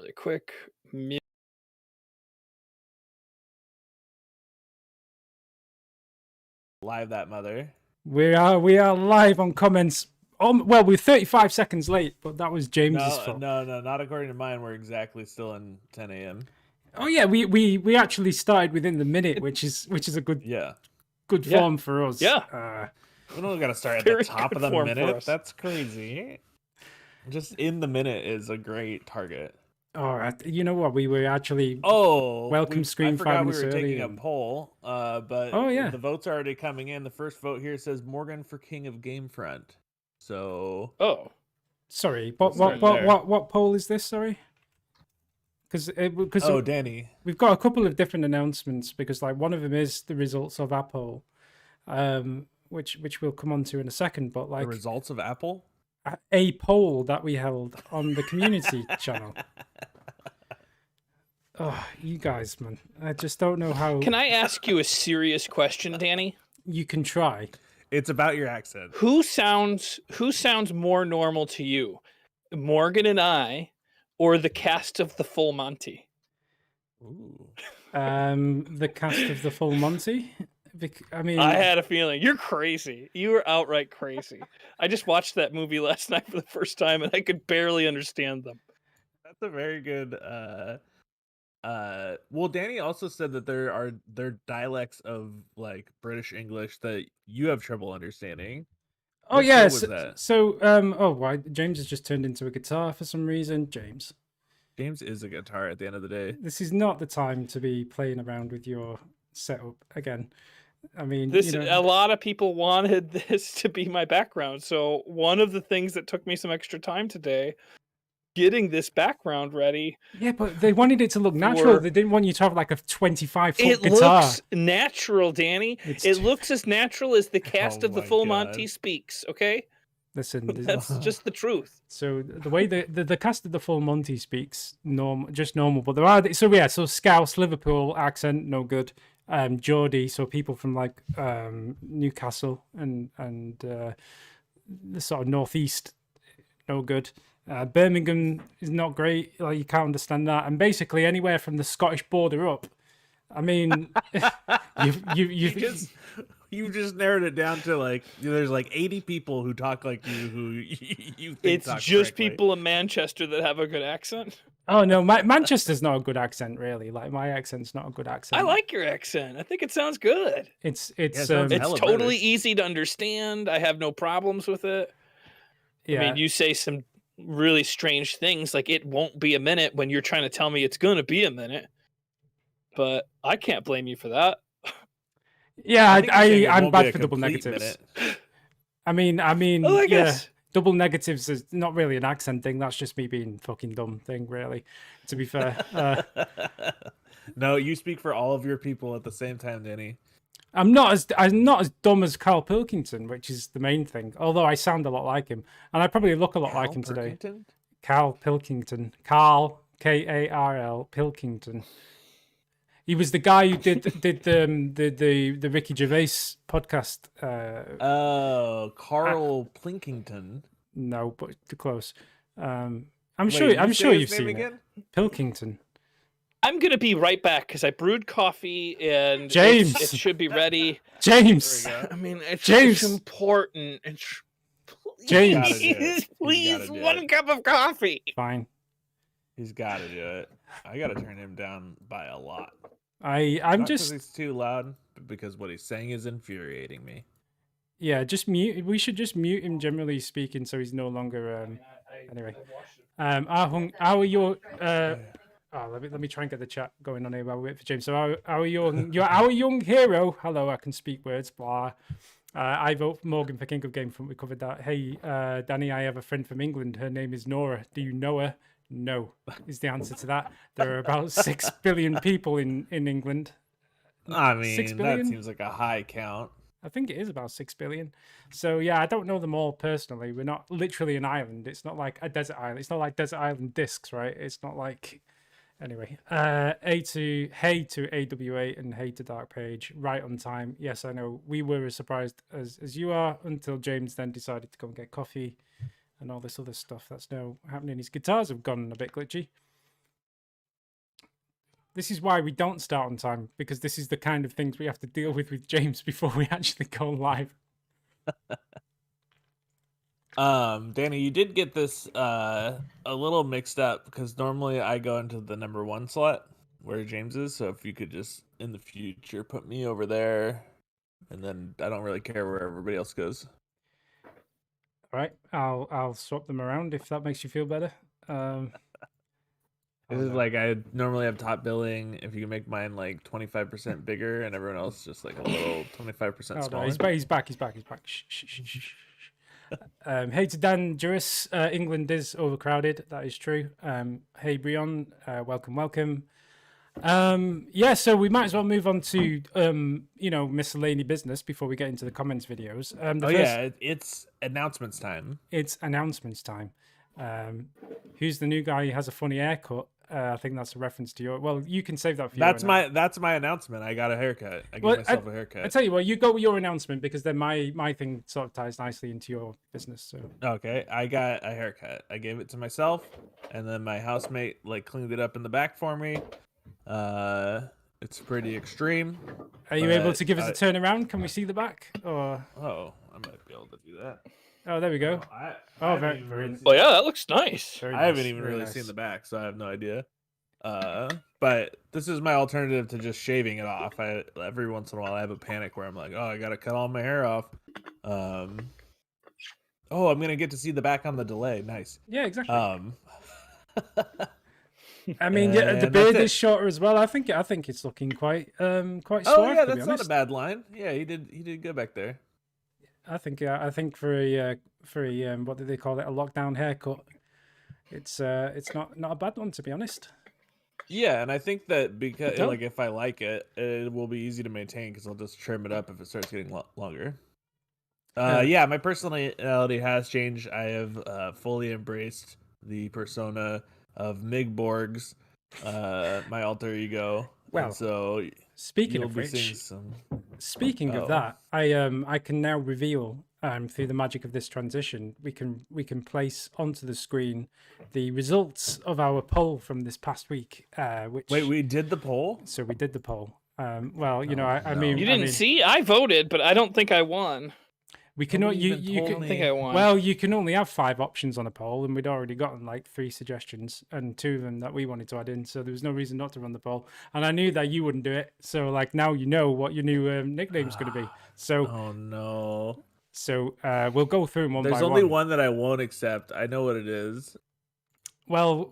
really quick. Live that mother. We are live on comments. Well, we're 35 seconds late, but that was James's fault. No, not according to mine. We're exactly still in 10 a.m. Oh yeah, we actually started within the minute, which is a good form for us. Yeah. We don't got to start at Very the top good of the form for minute. us. That's crazy. Just in the minute is a great target. All right, you know what? We were actually welcome screen I 5 forgot we minutes were early. taking a poll, but the votes are already coming in. The first vote here says Morgan for King of Gamefront. So sorry, what poll is this? Sorry, because Danny, we've got a couple of different announcements because like one of them is the results of our poll, which we'll come on to in a second. But like the results of Apple, a poll that we held on the community channel. Oh, you guys, man. I just don't know how... Can I ask you a serious question, Danny? You can try. It's about your accent. Who sounds more normal to you? Morgan and I, or the cast of the Full Monty? Ooh. The cast of the Full Monty? I mean... I had a feeling. You're crazy. You were outright crazy. I just watched that movie last night for the first time, and I could barely understand them. That's a very good... well, Danny also said that there are dialects of like British English that you have trouble understanding. Oh yeah, why James has just turned into a guitar for some reason. James is a guitar at the end of the day. This is not the time to be playing around with your setup again. I mean, a lot of people wanted this to be my background. So one of the things that took me some extra time today getting this background ready. Yeah, but they wanted it to look natural. They didn't want you to have like a 25-foot guitar. It looks natural, Danny. It looks as natural as the cast of the Full Monty speaks, okay? Listen, that's just the truth. So the way the cast of the Full Monty speaks, just normal. But there are so Scouse, Liverpool accent, no good. Geordie, so people from like Newcastle and the sort of northeast, no good. Birmingham is not great. Like you can't understand that. And basically anywhere from the Scottish border up. I mean, you just narrowed it down to like there's like 80 people who talk like you who you think it's talk just correctly. People in Manchester that have a good accent. Oh no, Manchester's not a good accent, really. Like my accent's not a good accent. I like your accent. I think it sounds good. It's totally British. Easy to understand. I have no problems with it. Yeah. I mean, you say some really strange things like it won't be a minute when you're trying to tell me it's going to be a minute. But I can't blame you for that. Yeah, I'm bad for double negatives. I mean, I guess. Double negatives is not really an accent thing. That's just me being fucking dumb thing, really, to be fair. No, you speak for all of your people at the same time, Danny. I'm not as dumb as Carl Pilkington, which is the main thing. Although I sound a lot like him, and I probably look a lot like him today. Carl Pilkington, Carl Karl Pilkington. He was the guy who did the Ricky Gervais podcast. Carl Plinkington. No, but close. I'm sure you've seen again? it. Pilkington. I'm gonna be right back because I brewed coffee and James, it should be ready. James, I mean, it's important. Please, one cup of coffee. Fine. He's got to do it. I got to turn him down by a lot. I'm Not just. He's too loud, but because what he's saying is infuriating me. Yeah, just mute. We should just mute him, generally speaking, so he's no longer. Anyway, how are your? Let me try and get the chat going on here while we wait for James. So, our young hero. Hello, I can speak words. Blah. I vote for Morgan for King of Gamefront. We covered that. Hey, Danny, I have a friend from England. Her name is Nora. Do you know her? No, is the answer to that. There are about 6 billion people in England. I mean, that seems like a high count. I think it is about 6 billion. So yeah, I don't know them all personally. We're not literally an island. It's not like a desert island. It's not like Desert Island Discs, right? It's not like... Anyway, hey to AW8 and hey to Dark Page, right on time. Yes, I know. We were as surprised as you are until James then decided to go and get coffee and all this other stuff that's now happening. His guitars have gone a bit glitchy. This is why we don't start on time, because this is the kind of things we have to deal with James before we actually go live. Danny, you did get this a little mixed up because normally I go into the number 1 slot where James is. So if you could just in the future put me over there, and then I don't really care where everybody else goes. All right, I'll swap them around if that makes you feel better. This is like I normally have top billing. If you can make mine like 25% bigger and everyone else just like a little 25% smaller. No, he's back. Shh, shh, shh, shh. Hey to Dan Juris, England is overcrowded. That is true. Hey Brion, welcome. Yeah, so we might as well move on to miscellaneous business before we get into the comments videos. It's announcements time. It's announcements time. Who's the new guy who has a funny haircut? I think that's a reference to your. Well, you can save that for that's my announcement. I got a haircut. I gave myself a haircut. I tell you what, you go with your announcement because then my thing sort of ties nicely into your business. So okay, I got a haircut. I gave it to myself, and then my housemate cleaned it up in the back for me. It's pretty extreme. Are you able to give us a turn around? Can we see the back? Or I might be able to do that. Oh, there we go. Very well, yeah, that looks nice. I haven't even really seen the back, so I have no idea. But this is my alternative to just shaving it off. Every once in a while I have a panic where I'm like, oh, I gotta cut all my hair off. I'm gonna get to see the back on the delay. Nice. Yeah, exactly. I mean, yeah, the beard is shorter as well. I think it's looking quite suave. Oh yeah, that's not a bad line. Yeah, he did good back there. I think for a what do they call it, a lockdown haircut, it's not a bad one, to be honest. Yeah, and I think that because if I like it, it will be easy to maintain because I'll just trim it up if it starts getting longer. My personality has changed. I have fully embraced the persona of Mig Borgs, my alter ego. Well, so speaking of which, speaking of that, I can now reveal through the magic of this transition, we can place onto the screen the results of our poll from this past week. Wait, we did the poll? So we did the poll. I mean, you didn't see. I voted, but I don't think I won. We cannot. You can think I won. Well, you can only have 5 options on a poll, and we'd already gotten 3 suggestions, and 2 of them that we wanted to add in. So there was no reason not to run the poll. And I knew that you wouldn't do it. So now you know what your new nickname's going to be. So oh no. So we'll go through them one by one. There's only one that I won't accept. I know what it is. Well,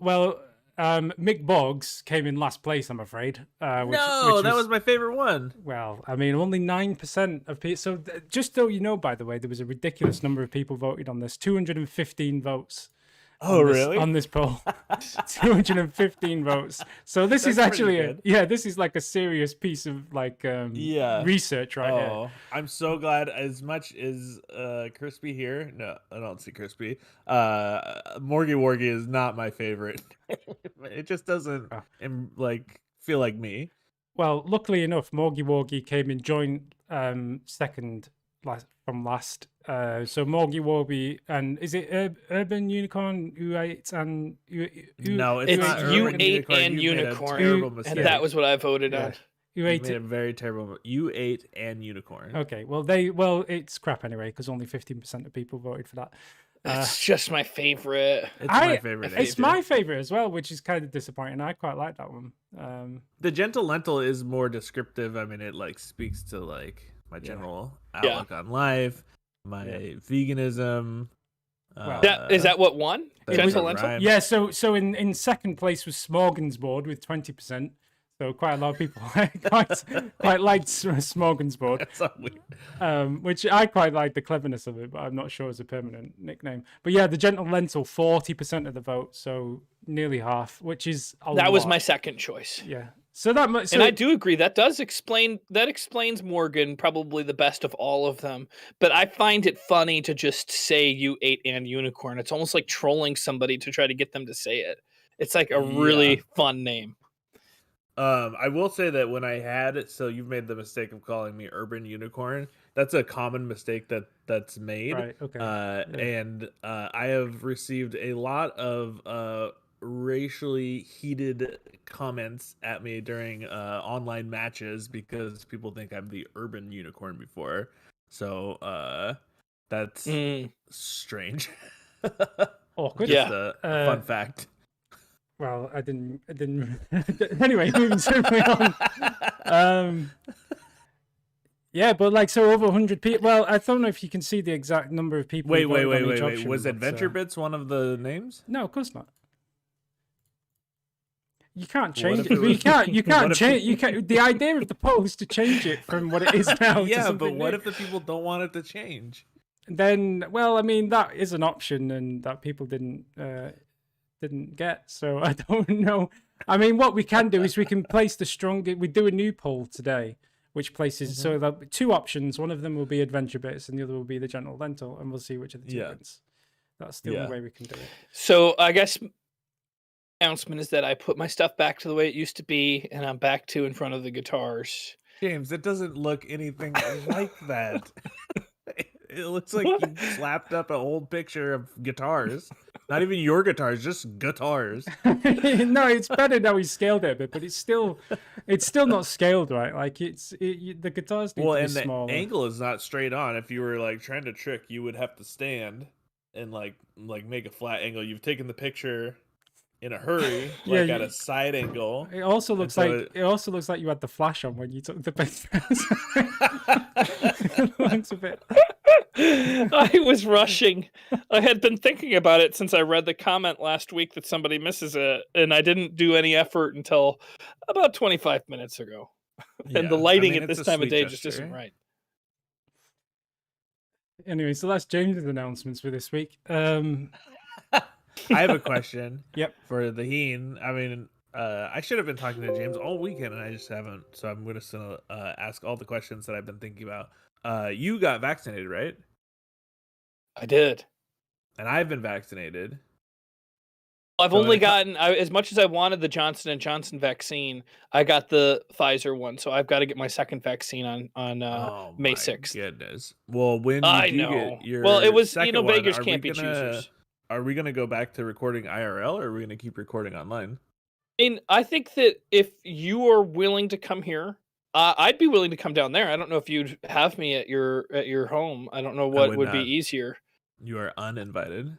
Mick Boggs came in last place, I'm afraid. That was my favorite one. Well, I mean, only 9% of people. So just so you know, by the way, there was a ridiculous number of people voted on this. 215 votes. Really? On this poll, 215 votes. So this is actually this is like a serious piece of research right here. I'm so glad. As much as Crispy here, no, I don't see Crispy. Morgy Wargy is not my favorite. It just doesn't feel like me. Well, luckily enough, Morgy Wargy came in joint second from last. So Morgy Warby, and is it Urban Unicorn, U8 and no, it's not U8 and Unicorn, and that was what I voted on. U8 made a very terrible U8 and Unicorn. Okay, well it's crap anyway because only 15% of people voted for that. It's just my favorite. It's my favorite as well, which is kind of disappointing. I quite like that one. The Gentle Lentil is more descriptive. I mean, it speaks to my general outlook on life, my veganism. Is that what won? Gentle Lentil? Yeah, so in second place was Smorgasbord with 20%. So quite a lot of people quite liked Smorgasbord. That's so weird. Which I quite like the cleverness of it, but I'm not sure it's a permanent nickname. But yeah, the Gentle Lentil, 40% of the vote, so nearly half, which is a lot. That was my second choice. Yeah. And I do agree that explains Morgan probably the best of all of them. But I find it funny to just say U8 and Unicorn. It's almost like trolling somebody to try to get them to say it. It's like a really fun name. I will say that when I had it, so you've made the mistake of calling me Urban Unicorn. That's a common mistake that's made. Right. Okay. And I have received a lot of racially heated comments at me during online matches because people think I'm the urban unicorn before. So that's strange. Awkward. Just a fun fact. Well, I didn't. Anyway, moving swiftly on. Yeah, but like, so over 100 people. Well, I don't know if you can see the exact number of people. Wait. Was Adventure Bits one of the names? No, of course not. You can't change it. You can't change. You can't. The idea of the poll is to change it from what it is now. Yeah, to but what new. if the people don't want it to change? Then, well, I mean, that is an option, and that people didn't get. So I don't know. I mean, what we can do is we can place the strongest. We do a new poll today, which places so there'll be two options. One of them will be Adventure Bits, and the other will be the General Lentil, and we'll see which of the two wins. That's the only way we can do it. So I guess announcement is that I put my stuff back to the way it used to be, and I'm back to in front of the guitars. James, it doesn't look anything like that. It looks like you slapped up an old picture of guitars. Not even your guitars, just guitars. No, it's better now he's scaled it a bit, but it's still not scaled right. Like the guitars need to be smaller. The angle is not straight on. If you were like trying to trick, you would have to stand and like make a flat angle. You've taken the picture in a hurry, at a side angle. It also looks like you had the flash on when you took the picture. It looks a bit. I was rushing. I had been thinking about it since I read the comment last week that somebody misses it, and I didn't do any effort until about 25 minutes ago. And the lighting at this time of day just isn't right. Anyway, so that's James's announcements for this week. I have a question. Yep. For the Heen. I mean, I should have been talking to James all weekend, and I just haven't. So I'm going to ask all the questions that I've been thinking about. You got vaccinated, right? I did. And I've been vaccinated. I've only gotten, as much as I wanted the Johnson & Johnson vaccine, I got the Pfizer one. So I've got to get my second vaccine on May 6th. Goodness. Well, when you get your well, it was, second beggars one, can't be choosers. Are we going to go back to recording IRL, or are we going to keep recording online? I think that if you are willing to come here, I'd be willing to come down there. I don't know if you'd have me at your home. I don't know what would be easier. You are uninvited.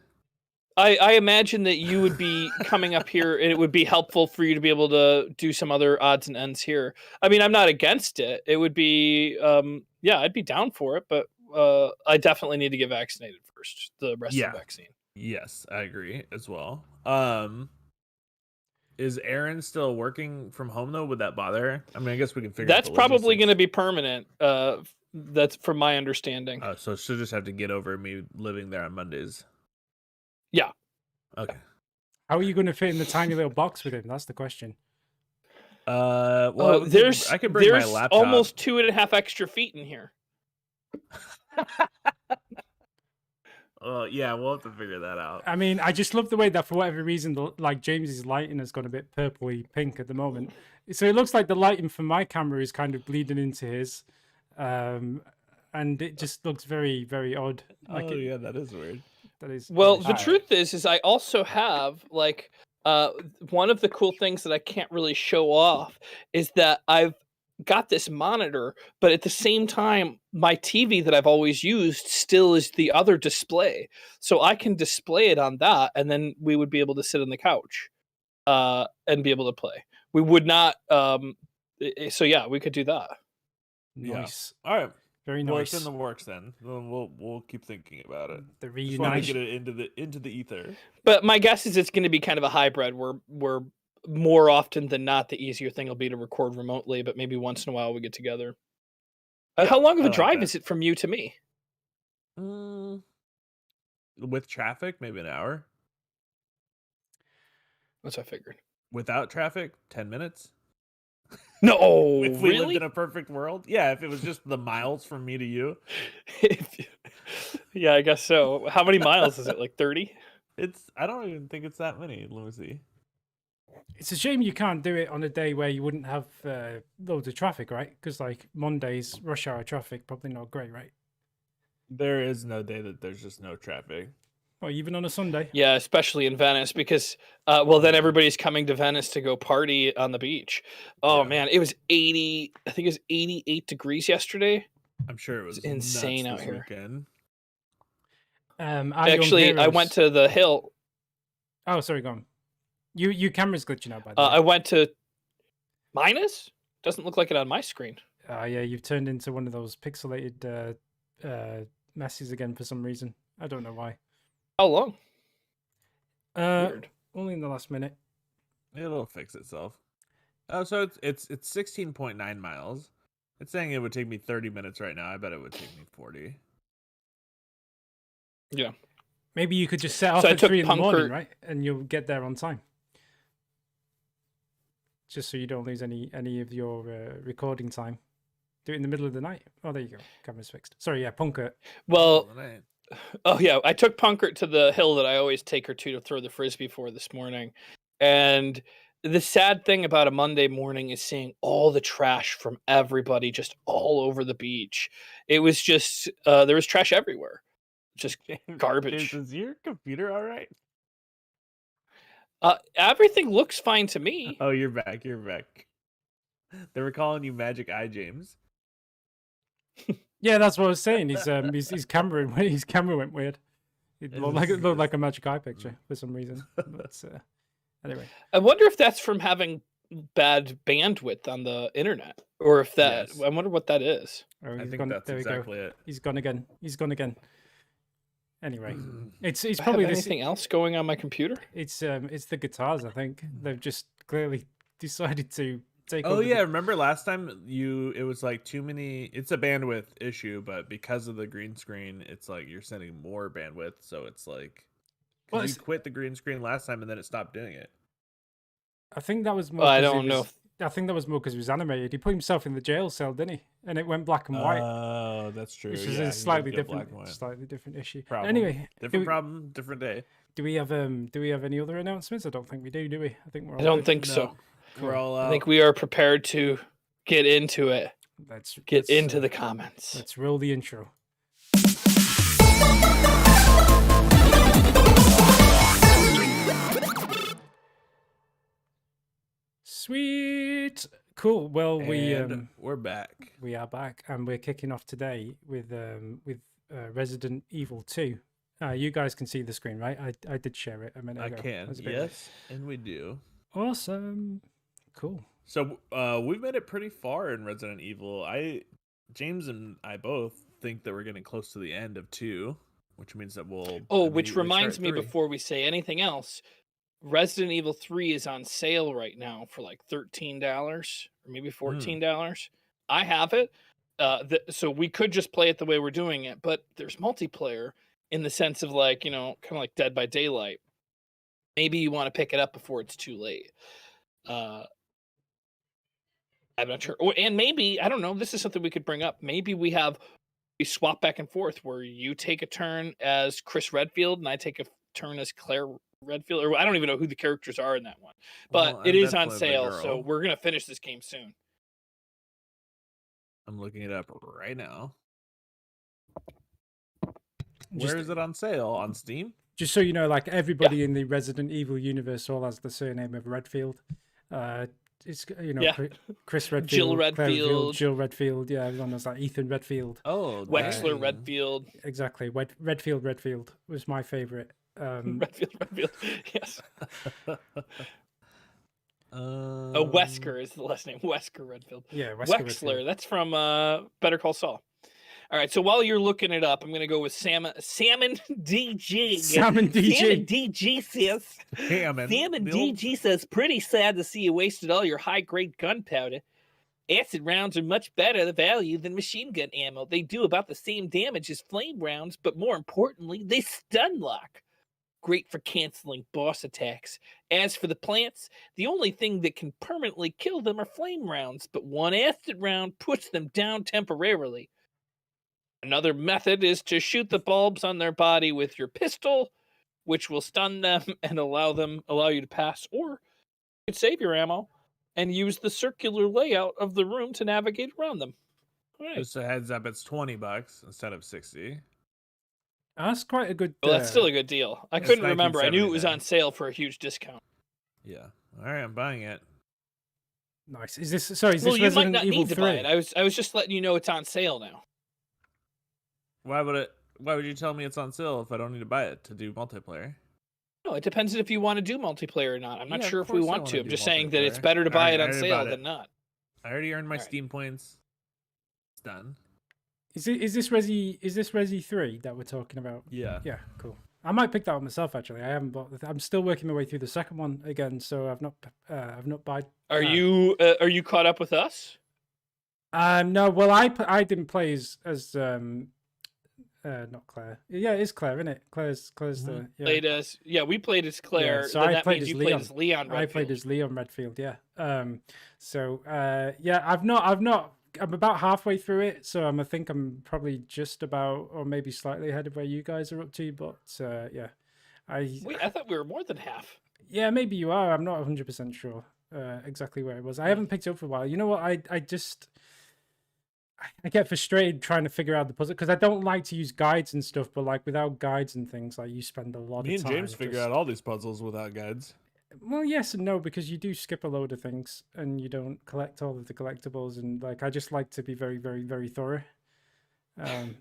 I imagine that you would be coming up here, and it would be helpful for you to be able to do some other odds and ends here. I mean, I'm not against it. It would be, I'd be down for it, but I definitely need to get vaccinated first. The rest of the vaccine. Yes, I agree as well. Is Aaron still working from home though? Would that bother her? I mean, I guess we can figure. That's probably going to be permanent. That's from my understanding. So she'll just have to get over me living there on Mondays. Yeah. Okay. How are you going to fit in the tiny little box with him? That's the question. Well, I can bring my laptop. Almost 2.5 extra feet in here. Yeah, we'll have to figure that out. I mean, I just love the way that for whatever reason, like James's lighting has gone a bit purpley pink at the moment. So it looks like the lighting from my camera is kind of bleeding into his, and it just looks very, very odd. Yeah, that is weird. That is. Well, the truth is I also have one of the cool things that I can't really show off is that I've got this monitor, but at the same time, my TV that I've always used still is the other display. So I can display it on that, and then we would be able to sit on the couch and be able to play. We would not. So yeah, we could do that. Nice. Yeah. All right. Very nice. Well, it's in the works then. We'll keep thinking about it. The reunion. Just want to get it into the ether. But my guess is it's going to be kind of a hybrid where more often than not, the easier thing will be to record remotely, but maybe once in a while we get together. How long of a drive is it from you to me? With traffic, maybe an hour. That's what I figured. Without traffic, 10 minutes. No, if we really? lived in a perfect world, yeah. If it was just the miles from me to you, yeah, I guess so. How many miles is it? Like 30? I don't even think it's that many. Let me see. It's a shame you can't do it on a day where you wouldn't have loads of traffic, right? Because like Monday's rush hour traffic, probably not great, right? There is no day that there's just no traffic. Or even on a Sunday. Yeah, especially in Venice because, then everybody's coming to Venice to go party on the beach. Oh man, it was 80. I think it was 88 degrees yesterday. I'm sure it was insane out this here. Weekend. Actually, I went to the hill. Oh, sorry, go on. Your camera's glitching out, by the way. I went to minus. Doesn't look like it on my screen. Yeah, you've turned into one of those pixelated messes again for some reason. I don't know why. How long? Weird. Only in the last minute. It'll fix itself. Oh, so it's 16.9 miles. It's saying it would take me 30 minutes right now. I bet it would take me 40. Yeah. Maybe you could just set off at 3 in the morning, right? And you'll get there on time. Just so you don't lose any of your recording time. Do it in the middle of the night. Oh, there you go. Camera's fixed. Sorry, yeah, Punkert. Well, oh yeah, I took Punkert to the hill that I always take her to throw the frisbee for this morning. And the sad thing about a Monday morning is seeing all the trash from everybody just all over the beach. It was just, there was trash everywhere. Just garbage. Is your computer all right? Everything looks fine to me. Oh, you're back. You're back. They were calling you Magic Eye James. Yeah, that's what I was saying. His camera went weird. It looked like a Magic Eye picture for some reason. But anyway, I wonder if that's from having bad bandwidth on the internet, or if that. Yes. I wonder what that is. Oh, I think that's exactly it. He's gone again. Anyway, it's probably probably anything else going on my computer. It's the guitars. I think they've just clearly decided to take. Oh yeah, remember last time it was like too many. It's a bandwidth issue, but because of the green screen, it's like you're sending more bandwidth. So it's like, you quit the green screen last time and then it stopped doing it. I think that was more. I don't know. I think that was more because it was animated. He put himself in the jail cell, didn't he? And it went black and white. Oh, that's true. Which is a slightly different issue. Problem. Anyway, problem, different day. Do we have any other announcements? I don't think we do we? I think we're all I don't think so. Cool. We're all out. I think we are prepared to get into it. Let's get into the comments. Let's roll the intro. Sweet. Cool. Well, we're back. We are back, and we're kicking off today with Resident Evil 2. You guys can see the screen, right? I did share it a minute ago. I can. Yes, and we do. Awesome. Cool. So we've made it pretty far in Resident Evil. James and I both think that we're getting close to the end of 2, which means that we'll. Oh, which reminds me, before we say anything else, Resident Evil 3 is on sale right now for like $13 or maybe $14. I have it. So we could just play it the way we're doing it, but there's multiplayer in the sense of like, kind of like Dead by Daylight. Maybe you want to pick it up before it's too late. I'm not sure. And maybe, I don't know, this is something we could bring up. Maybe we swap back and forth where you take a turn as Chris Redfield and I take a turn as Claire Redfield, or I don't even know who the characters are in that one, but it is on sale, so we're gonna finish this game soon. I'm looking it up right now. Where is it on sale? On Steam? Just so you know, like everybody in the Resident Evil universe all has the surname of Redfield. It's Chris Redfield, Jill Redfield. Yeah, everyone knows that. Ethan Redfield. Oh, Wexler Redfield. Exactly. Redfield was my favorite. Redfield. Yes. Wesker is the last name. Wesker Redfield. Yeah, Wexler. Redfield. That's from Better Call Saul. All right, so while you're looking it up, I'm going to go with Salmon DG. Salmon DG says. Salmon DG says, pretty sad to see you wasted all your high-grade gunpowder. Acid rounds are much better value than machine gun ammo. They do about the same damage as flame rounds, but more importantly, they stun lock. Great for canceling boss attacks. As for the plants, the only thing that can permanently kill them are flame rounds, but one acid round puts them down temporarily. Another method is to shoot the bulbs on their body with your pistol, which will stun them and allow you to pass, or you could save your ammo and use the circular layout of the room to navigate around them. All right. Just a heads up, it's $20 instead of $60. That's quite a good. Well, that's still a good deal. I couldn't remember. I knew it was on sale for a huge discount. Yeah. All right, I'm buying it. Nice. Is this Is well, this you Resident might not Evil need to 3? buy it. I was just letting you know it's on sale now. Why would you tell me it's on sale if I don't need to buy it to do multiplayer? No, it depends if you want to do multiplayer or not. I'm not sure if we want to. I'm just saying that it's multiplayer. better to buy it on sale than not. I already earned my Steam points. It's done. Is this Resi 3 that we're talking about? Yeah. Yeah, cool. I might pick that up myself actually. I haven't bought. I'm still working my way through the second one again, so I've not bought. Are you caught up with us? No. Well, I didn't play as not Claire. Yeah, it is Claire, isn't it? Claire's the played as we played as Claire. Yeah, so then I that played means as you Leon. played as Leon Redfield. I played as Leon Redfield. Yeah. I'm about halfway through it, so I think I'm probably just about, or maybe slightly ahead of where you guys are up to. But yeah, Wait, I thought we were more than half. Yeah, maybe you are. I'm not 100% sure exactly where it was. I haven't picked it up for a while. You know what? I get frustrated trying to figure out the puzzle because I don't like to use guides and stuff, but like without guides and things, like you spend a lot of time. Me and James figure out all these puzzles without guides. Well, yes and no, because you do skip a load of things and you don't collect all of the collectibles, and like I just like to be very, very, very thorough. Wait,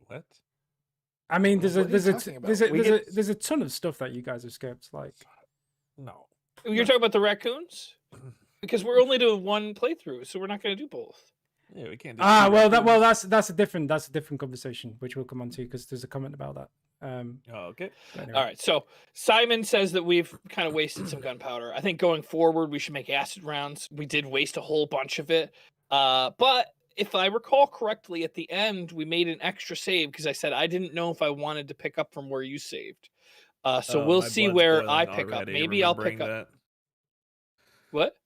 what? I mean, there's a ton of stuff that you guys have skipped. Like, no, you're talking about the raccoons because we're only doing one playthrough, so we're not going to do both. Yeah, we can't. Do that's a different conversation, which we'll come on to because there's a comment about that. Okay. Anyway. All right. So Simon says that we've kind of wasted some gunpowder. I think going forward, we should make acid rounds. We did waste a whole bunch of it. But if I recall correctly, at the end, we made an extra save because I said I didn't know if I wanted to pick up from where you saved. So we'll see where I pick up. Maybe I'll pick up. What?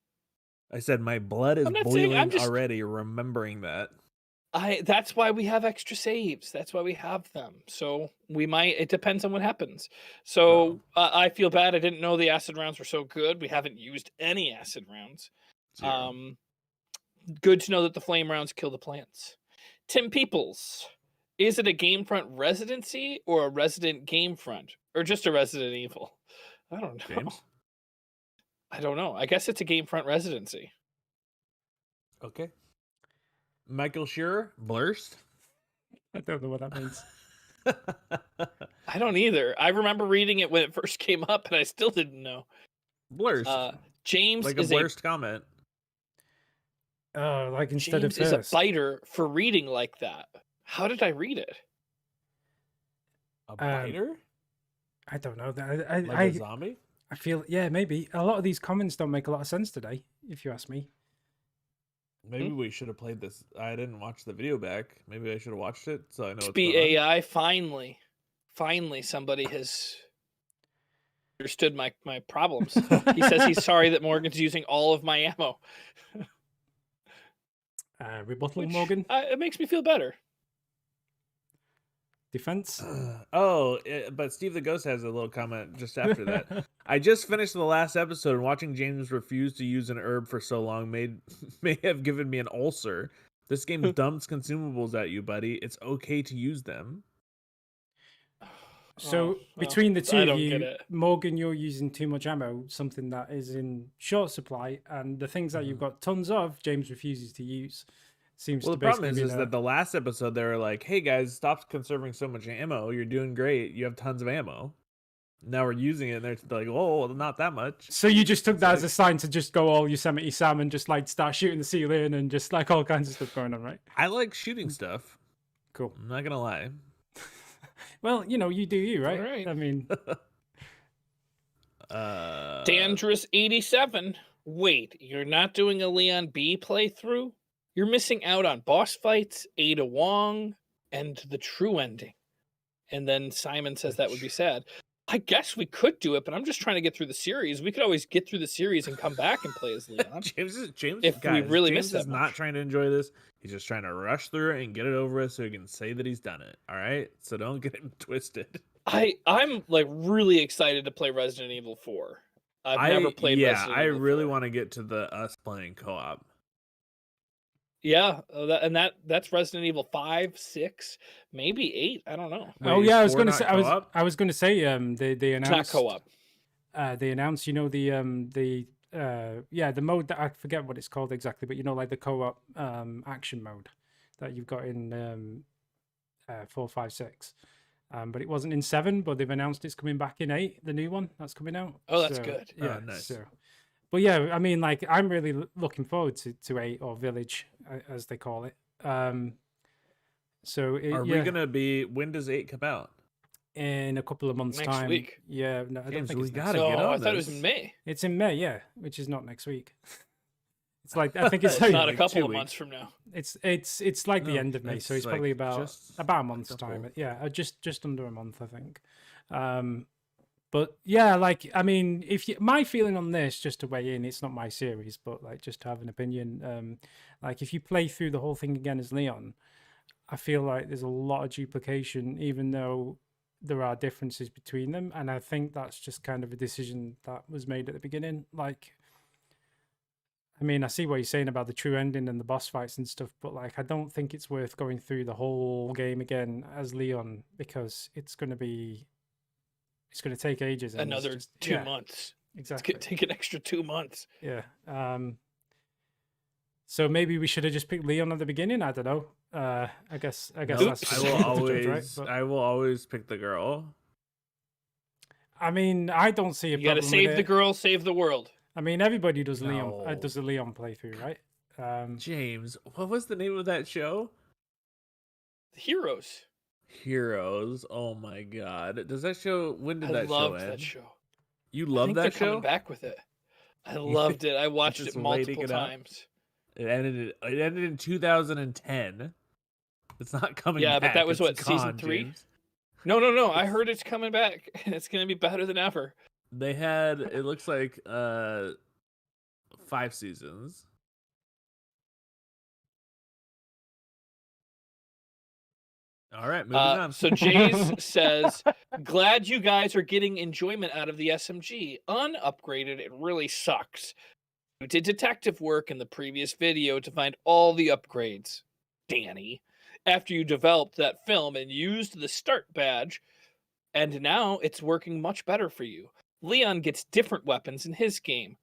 I said my blood is boiling already remembering that. That's why we have extra saves. That's why we have them. So it depends on what happens. So I feel bad. I didn't know the acid rounds were so good. We haven't used any acid rounds. Good to know that the flame rounds kill the plants. Tim Peoples, is it a GameFront residency or a resident GameFront or just a Resident Evil? I don't know. James? I don't know. I guess it's a GameFront residency. Okay. Michael Shearer, Blurst. I don't know what that means. I don't either. I remember reading it when it first came up, and I still didn't know. Blurst. James like is a Blurst comment. Oh, like instead James of is a biter for reading like that. How did I read it? A biter? I don't know. A zombie? I feel maybe a lot of these comments don't make a lot of sense today, if you ask me. Maybe we should have played this. I didn't watch the video back. Maybe I should have watched it so I know. AI finally somebody has understood my problems. He says he's sorry that Morgan's using all of my ammo. Rebuttal, Morgan. It makes me feel better. Defense. But Steve the Ghost has a little comment just after that. I just finished the last episode, and watching James refuse to use an herb for so long may have given me an ulcer. This game dumps consumables at you, buddy. It's okay to use them. So between the two of you, Morgan, you're using too much ammo, something that is in short supply, and the things that you've got tons of, James refuses to use. The problem is that the last episode they were like, "Hey guys, stop conserving so much ammo. You're doing great. You have tons of ammo." Now we're using it, and they're like, "Oh, not that much." So you just took that as a sign to just go all Yosemite Sam and just like start shooting the ceiling and just like all kinds of stuff going on, right? I like shooting stuff. Cool. I'm not gonna lie. Well, you do you, right? Right. I mean, Dangerous 87. Wait, you're not doing a Leon B playthrough? You're missing out on boss fights, Ada Wong, and the true ending. And then Simon says that would be sad. I guess we could do it, but I'm just trying to get through the series. We could always get through the series and come back and play as Leon. James is not trying to enjoy this. He's just trying to rush through it and get it over with so he can say that he's done it. All right? So don't get him twisted. I'm like really excited to play Resident Evil 4. I've never played Resident Evil 4. I really want to get to the us playing co-op. Yeah, that's Resident Evil 5, 6, maybe 8. I don't know. Oh Wait, yeah, is 4 not co-op? I was going to say they It's not announced co-op. they announced, the the mode that I forget what it's called exactly, but like the co-op action mode that you've got in 4, 5, 6. But it wasn't in 7, but they've announced it's coming back in 8, the new one that's coming out. Oh, that's good. Yeah, nice. So, but yeah, I mean, like, I'm really looking forward to 8, or Village, as they call it. So Are we gonna be? When does 8 come out? In a couple of months' Next time. week. Yeah, no, I don't James, think we it's gotta next get No, on I thought it was this. in May. It's in May, yeah, which is not next week. It's like I think it's It's like not a like couple 2 of weeks. months from now. it's like the No, end of May, so it's it's probably like about just a a month's couple. time. Yeah, just under a month, I think. But yeah, like, I mean, my feeling on this, just to weigh in, it's not my series, but like just to have an opinion. Like, if you play through the whole thing again as Leon, I feel like there's a lot of duplication, even though there are differences between them, and I think that's just kind of a decision that was made at the beginning. Like, I mean, I see what you're saying about the true ending and the boss fights and stuff, but like, I don't think it's worth going through the whole game again as Leon, because it's going to take ages. And Another 2 months. Exactly. It's going to take an extra 2 months. Yeah. So maybe we should have just picked Leon at the beginning. I don't know. I guess Nope. that's I just will the judge, always. right? But, I will always pick the girl. I mean, I don't see a You got to problem save with the it. girl, save the world. I mean, everybody does Leon. No. Does a Leon playthrough, right? James, what was the name of that show? Heroes. Heroes. Oh my god. Does that show? When did I that show loved end? that show. You I love think that they're show? coming back with it. I loved it. I watched it just waiting multiple it out? times. It ended in 2010. It's not coming Yeah, back. but that was It's what, season gone, 3? James. No. I heard it's coming back, and it's going to be better than ever. They had, it looks like 5 seasons. All right, moving on. So Jays says, glad you guys are getting enjoyment out of the SMG. Unupgraded, it really sucks. You did detective work in the previous video to find all the upgrades, Danny, after you developed that film and used the start badge, and now it's working much better for you. Leon gets different weapons in his game.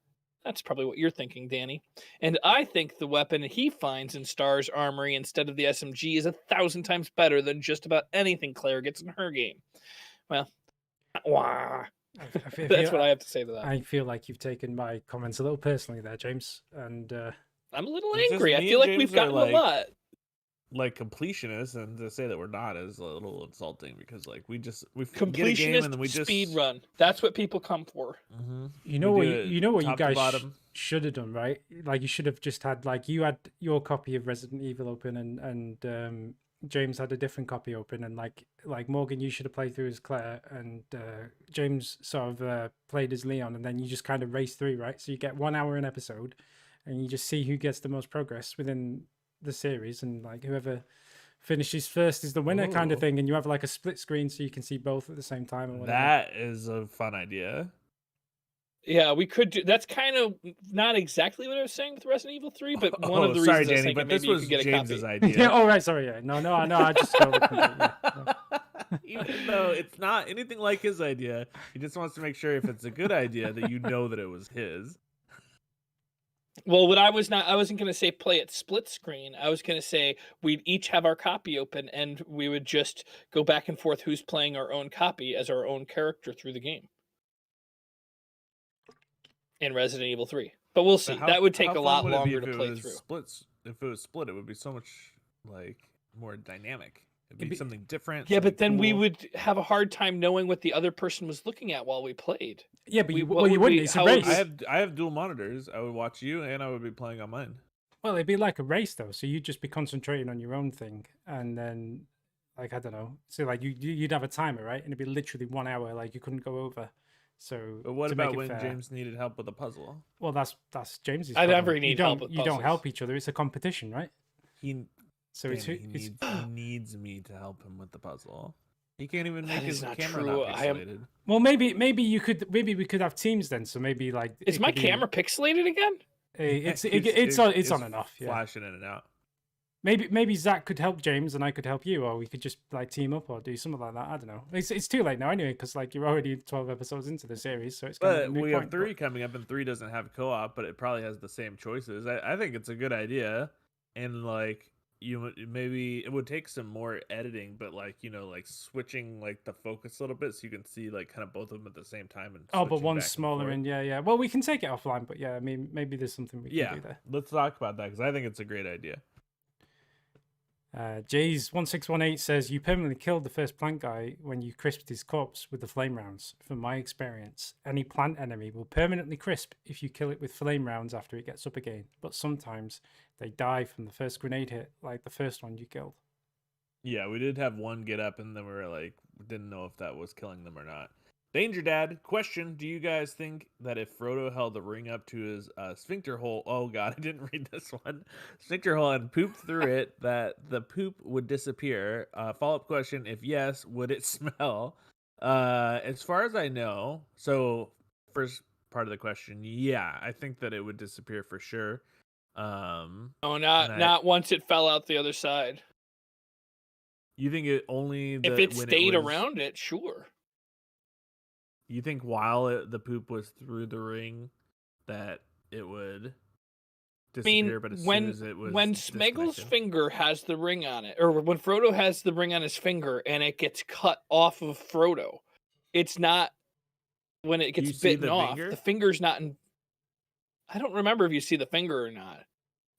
That's probably what you're thinking, Danny. And I think the weapon he finds in Star's armory instead of the SMG is 1,000 times better than just about anything Claire gets in her game. Well, wah. That's what I have to say to that. I feel like you've taken my comments a little personally there, James. And I'm a little It's just angry. I me feel and like we've James are gotten a lot. Like completionists, and to say that we're not is a little insulting, because like we get a game Completionist and then we just speed run. That's what people come for. Mm-hmm. you know what you top to guys bottom. should have done, right? Like, you should have just had, like, you had your copy of Resident Evil open, and James had a different copy open, and like Morgan, you should have played through as Claire, and James sort of played as Leon, and then you just kind of race through, right? So you get 1 hour an episode, and you just see who gets the most progress within the series, and like whoever finishes first is the winner, kind of thing. And you have like a split screen so you can see both at the same time or whatever. That is a fun idea. Yeah, we could do. That's kind of not exactly what I was saying with Resident Evil 3, but one of the reasons sorry, I was Danny, thinking but maybe this you was could get a James's copy. idea. Yeah, all right, sorry, yeah. No, I just stole it completely. Even though it's not anything like his idea, he just wants to make sure if it's a good idea that you know that it was his. Well, I wasn't going to say play it split screen. I was going to say we'd each have our copy open, and we would just go back and forth who's playing our own copy as our own character through the game in Resident Evil 3. But we'll see. That would take a lot longer to play through. If it was split, it would be so much like more dynamic. It'd be something different. Yeah, but then cool. we would have a hard time knowing what the other person was looking at while we played. Yeah, but you what would wouldn't. we- It's a how would race. I have dual monitors. I would watch you, and I would be playing on mine. Well, it'd be like a race though, so you'd just be concentrating on your own thing, and then, like, I don't know, so like you'd have a timer, right? And it'd be literally 1 hour, like you couldn't go over. So, But what to make about it when fair- James needed help with a puzzle? Well, that's James's. I never problem. need you don't, help with You don't puzzles. help each other. It's a competition, right? So Danny, it's he needs me to help him with the puzzle. He can't even make That his is not camera true. not I am- pixelated. well, maybe we could have teams then. So maybe like Is it my could be- camera pixelated again? It's It's on and off. Yeah. flashing in and out. Maybe Zach could help James and I could help you, or we could just like team up or do something like that. I don't know. It's too late now anyway, because like you're already 12 episodes into the series, so it's kind of a But moot we point, have 3 coming up, and 3 doesn't have co-op, but it probably has the same choices. I think it's a good idea, and like maybe it would take some more editing, but like like switching like the focus a little bit so you can see like kind of both of them at the same time. And but switching one's back smaller forth. and yeah. Well, we can take it offline, but yeah, I mean maybe there's something we can do there. Let's talk about that because I think it's a great idea. Jays1618 says you permanently killed the first plant guy when you crisped his corpse with the flame rounds. From my experience, any plant enemy will permanently crisp if you kill it with flame rounds after it gets up again. But sometimes they die from the first grenade hit, like the first one you killed. Yeah, we did have one get up, and then we were like, didn't know if that was killing them or not. Danger Dad, question: do you guys think that if Frodo held the ring up to his sphincter hole, oh god, I didn't read this one, sphincter hole, and pooped through it, that the poop would disappear? Follow-up question: if yes, would it smell? As far as I know, so first part of the question, yeah, I think that it would disappear for sure. Not once it fell out the other side. You think it only if it stayed around it, sure. You think while the poop was through the ring that it would disappear, but as soon as it was when Smeagol's finger has the ring on it, or when Frodo has the ring on his finger and it gets cut off of Frodo, it's not when it gets bitten off. The finger's not in. I don't remember if you see the finger or not.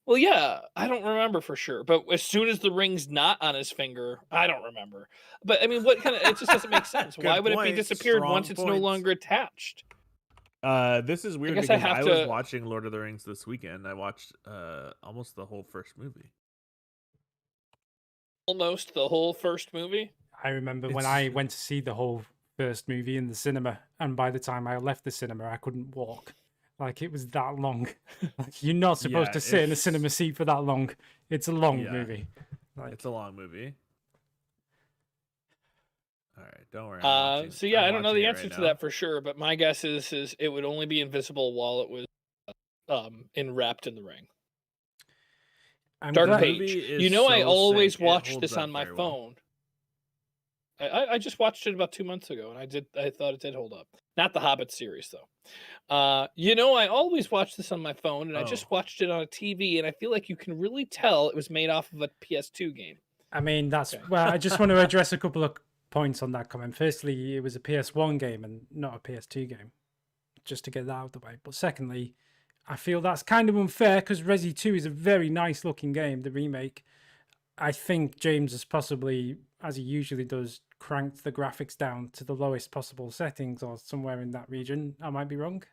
Well, yeah, I don't remember for sure. But as soon as the ring's not on his finger, I don't remember. But I mean, what kind of? It just doesn't make sense. Why would it be disappeared once it's no longer attached? This is weird because I was watching Lord of the Rings this weekend. I watched almost the whole first movie. Almost the whole first movie? I remember when I went to see the whole first movie in the cinema, and by the time I left the cinema, I couldn't walk. Like, it was that long. Like, you're not supposed to sit in a cinema seat for that long. It's a long movie. Like, it's a long movie. All right, don't worry. So yeah, I don't know the answer to that for sure, but my guess is it would only be invisible while it was enwrapped in the ring. Dark Page. You know, I always watch this on my phone. I just watched it about 2 months ago, and I thought it did hold up. Not the Hobbit series, though. You know, I always watch this on my phone, and I just watched it on a TV, and I feel like you can really tell it was made off of a PS2 game. I mean, that's well. I just want to address a couple of points on that comment. Firstly, it was a PS1 game and not a PS2 game, just to get that out of the way. But secondly, I feel that's kind of unfair because Resi 2 is a very nice looking game, the remake. I think James has possibly, as he usually does, cranked the graphics down to the lowest possible settings or somewhere in that region. I might be wrong.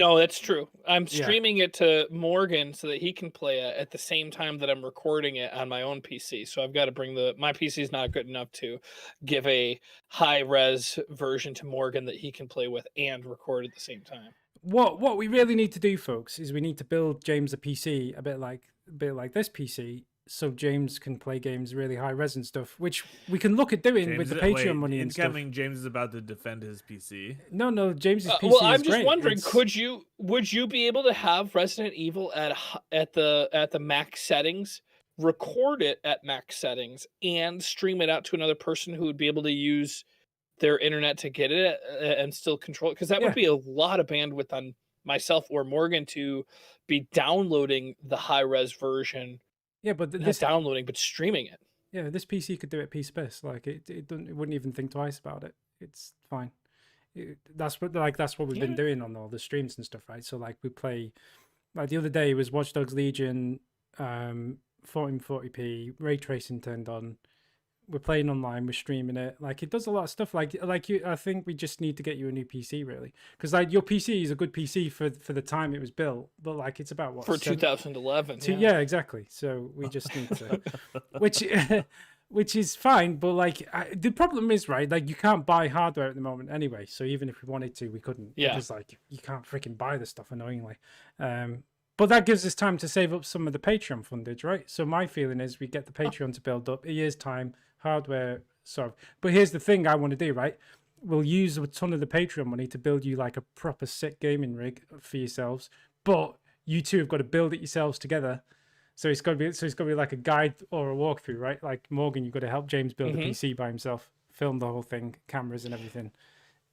No, that's true. I'm streaming it to Morgan so that he can play it at the same time that I'm recording it on my own PC. So I've got to bring my PC is not good enough to give a high res version to Morgan that he can play with and record at the same time. What we really need to do, folks, is we need to build James a PC a bit like this PC, so James can play games really high res and stuff, which we can look at doing with the Patreon money and stuff. James is about to defend his PC. No, James's PC well, I'm is just great. wondering, would you be able to have Resident Evil at the max settings, record it at max settings, and stream it out to another person who would be able to use their internet to get it and still control it? Because that would be a lot of bandwidth on myself or Morgan to be downloading the high res version. Yeah, but not downloading, but streaming it. Yeah, this PC could do it piece-based. Like it wouldn't even think twice about it. It's fine. That's what we've been doing on all the streams and stuff, right? So like we play, like the other day it was Watch Dogs Legion, 1440p, ray tracing turned on. We're playing online, we're streaming it. Like it does a lot of stuff. Like you, I think we just need to get you a new PC really, because like your PC is a good PC for the time it was built, but like it's about what for 2011. Yeah, exactly. So we just need to, which is fine. But like the problem is, right, like you can't buy hardware at the moment anyway. So even if we wanted to, we couldn't. Yeah, because like you can't freaking buy the stuff annoyingly. But that gives us time to save up some of the Patreon fundage, right? So my feeling is we get the Patreon to build up a year's time. Hardware sort of, but here's the thing I want to do, right? We'll use a ton of the Patreon money to build you like a proper sick gaming rig for yourselves, but you two have got to build it yourselves together So it's got to be like a guide or a walkthrough, right? Like Morgan, you've got to help James build a Mhm. PC by himself, film the whole thing, cameras and everything.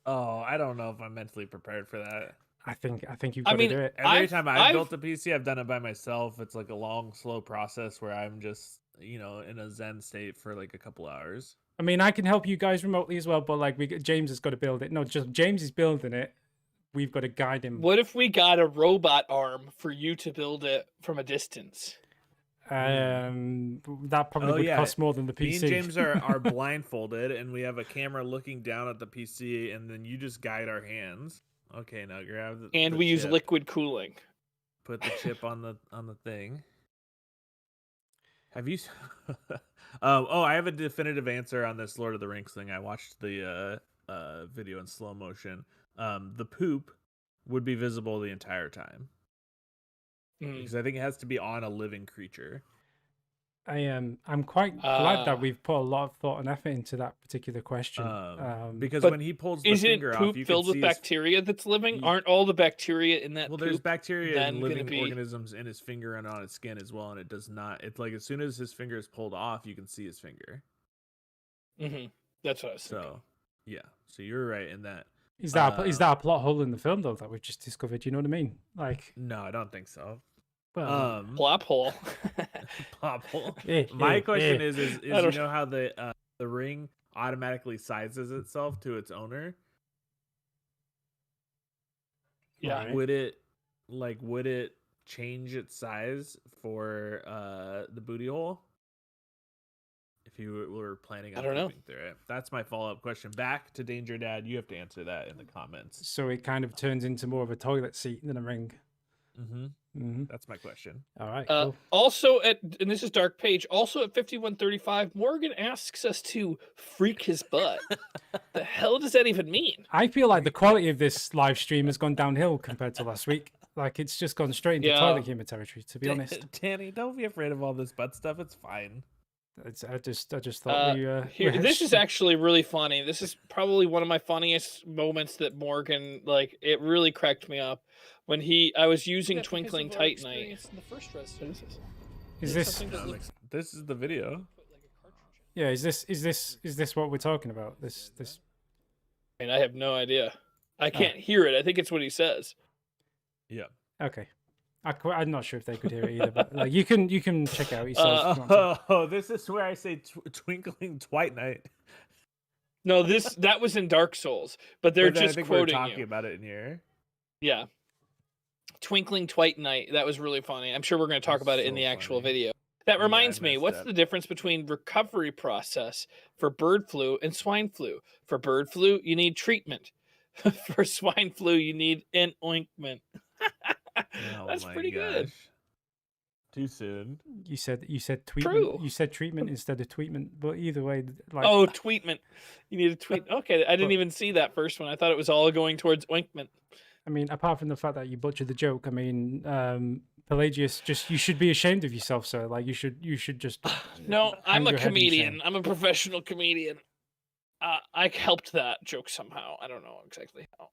Oh, I don't know if I'm mentally prepared for that. I think you've got to do it. Every time I've built a PC, I've done it by myself. It's like a long, slow process where I'm just, in a zen state for like a couple hours. I mean, I can help you guys remotely as well, but like James has got to build it. No, just James is building it. We've got to guide him. What if we got a robot arm for you to build it from a distance? That probably would cost more than the PC. Me and James are blindfolded, and we have a camera looking down at the PC, and then you just guide our hands. Okay, now grab the And we use liquid cooling. Put the chip on the thing. Have you? I have a definitive answer on this Lord of the Rings thing. I watched the video in slow motion. The poop would be visible the entire time because I think it has to be on a living creature. I'm quite glad that we've put a lot of thought and effort into that particular question. Because when he pulls the finger off, you filled can with see bacteria that's living? Aren't all the bacteria in that? Well, poop there's bacteria and living be... organisms in his finger and on his skin as well, and it does not. It's like as soon as his finger is pulled off, you can see his finger. Mm-hmm. That's what I was thinking. So, yeah. So you're right in that. Is that a plot hole in the film though that we've just discovered? You know what I mean? Like, no, I don't think so. Well, plop hole. Plop hole. My question is you know how the ring automatically sizes itself to its owner? Yeah. Would it change its size for the booty hole? If you were planning on moving through it. That's my follow-up question. Back to Danger Dad. You have to answer that in the comments. So it kind of turns into more of a toilet seat than a ring. That's my question. All right. Cool. Also, and this is Dark Page. Also at 5135, Morgan asks us to freak his butt. The hell does that even mean? I feel like the quality of this live stream has gone downhill compared to last week. Like it's just gone straight into toilet humor territory. To be honest, Danny, don't be afraid of all this butt stuff. It's fine. I just thought this is actually really funny. This is probably one of my funniest moments that Morgan, like, it really cracked me up when I was using Twinkling Titanite. Is this? This is the video. Yeah. Is this what we're talking about? This. I mean, I have no idea. I can't hear it. I think it's what he says. Yeah. Okay. I'm not sure if they could hear it either, but like you can check it out yourself. This is where I say Twinkling Titanite. No, that was in Dark Souls, but they're just quoting we're talking about it in here. Yeah, Twinkling Titanite. That was really funny. I'm sure we're going to talk about it in the actual video. That reminds me, what's the difference between recovery process for bird flu and swine flu? For bird flu, you need treatment. For swine flu, you need an ointment. That's pretty good. Too soon. You said treatment. True. You said treatment instead of tweetment, but either way, like tweetment. You need a tweet. Okay, I didn't even see that first one. I thought it was all going towards ointment. I mean, apart from the fact that you butchered the joke, I mean, Pelagius, you should be ashamed of yourself, sir. Like you should just. No, I'm a comedian. I'm a professional comedian. I helped that joke somehow. I don't know exactly how.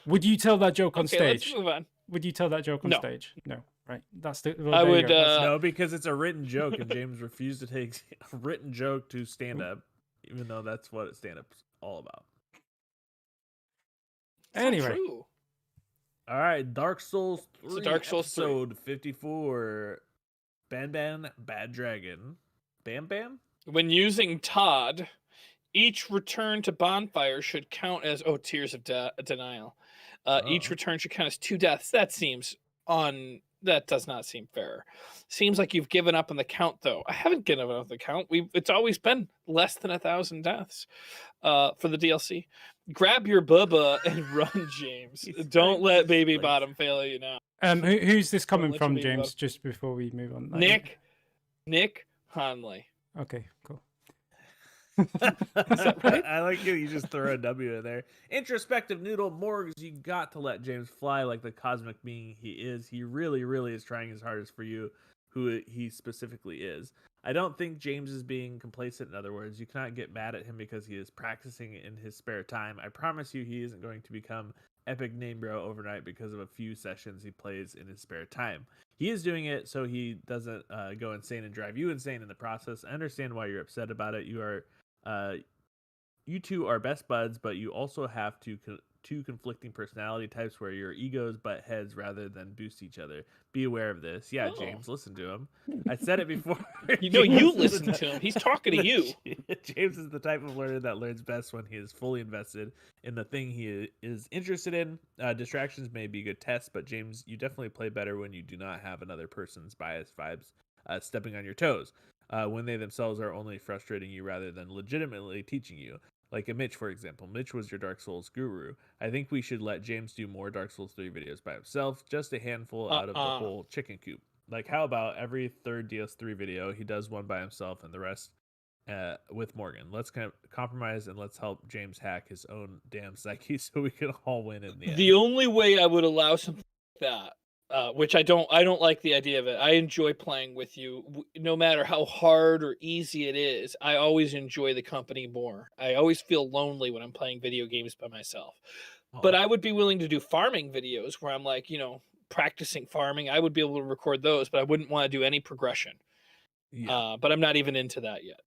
Would you tell that joke on stage? Let's move on. Would you tell that joke on stage? No, right? That's the. Well, I would. No, because it's a written joke, and James refused to take a written joke to stand up, even though that's what stand up's all about. Anyway. All right, Dark Souls 3, Dark Souls episode 54. Ban Bad Dragon. Bam. When using Todd, each return to bonfire should count as Tears of Denial. Each return should count as 2 deaths. That does not seem fair. Seems like you've given up on the count, though. I haven't given up on the count. It's always been less than 1,000 deaths for the DLC. Grab your bubba and run, James. Don't let Baby Bottom fail you now. Who's this coming from, James? Just before we move on, Nick Honley. Okay, cool. Right? I like you just throw a W in there. Introspective Noodle Morgs, you got to let James fly like the cosmic being he is. He really, really is trying his hardest for you, who he specifically is. I don't think James is being complacent. In other words, you cannot get mad at him because he is practicing in his spare time. I promise you he isn't going to become epic name bro overnight because of a few sessions he plays in his spare time. He is doing it so he doesn't go insane and drive you insane in the process. I understand why you're upset about it. You two are best buds, but you also have two conflicting personality types where your egos butt heads rather than boost each other. Be aware of this. Yeah, James, listen to him. I said it before. You listen to him. He's talking to you. James is the type of learner that learns best when he is fully invested in the thing he is interested in. Distractions may be good tests, but James, you definitely play better when you do not have another person's bias vibes stepping on your toes. When they themselves are only frustrating you rather than legitimately teaching you. Like a Mitch, for example. Mitch was your Dark Souls guru. I think we should let James do more Dark Souls 3 videos by himself, just a handful out of the whole chicken coop. Like, how about every third DS3 video, he does one by himself and the rest with Morgan? Let's kind of compromise and let's help James hack his own damn psyche so we can all win in the end. The only way I would allow something like that, which I don't like the idea of it. I enjoy playing with you, no matter how hard or easy it is. I always enjoy the company more. I always feel lonely when I'm playing video games by myself. But I would be willing to do farming videos where I'm like, practicing farming. I would be able to record those, but I wouldn't want to do any progression. Yeah. But I'm not even into that yet.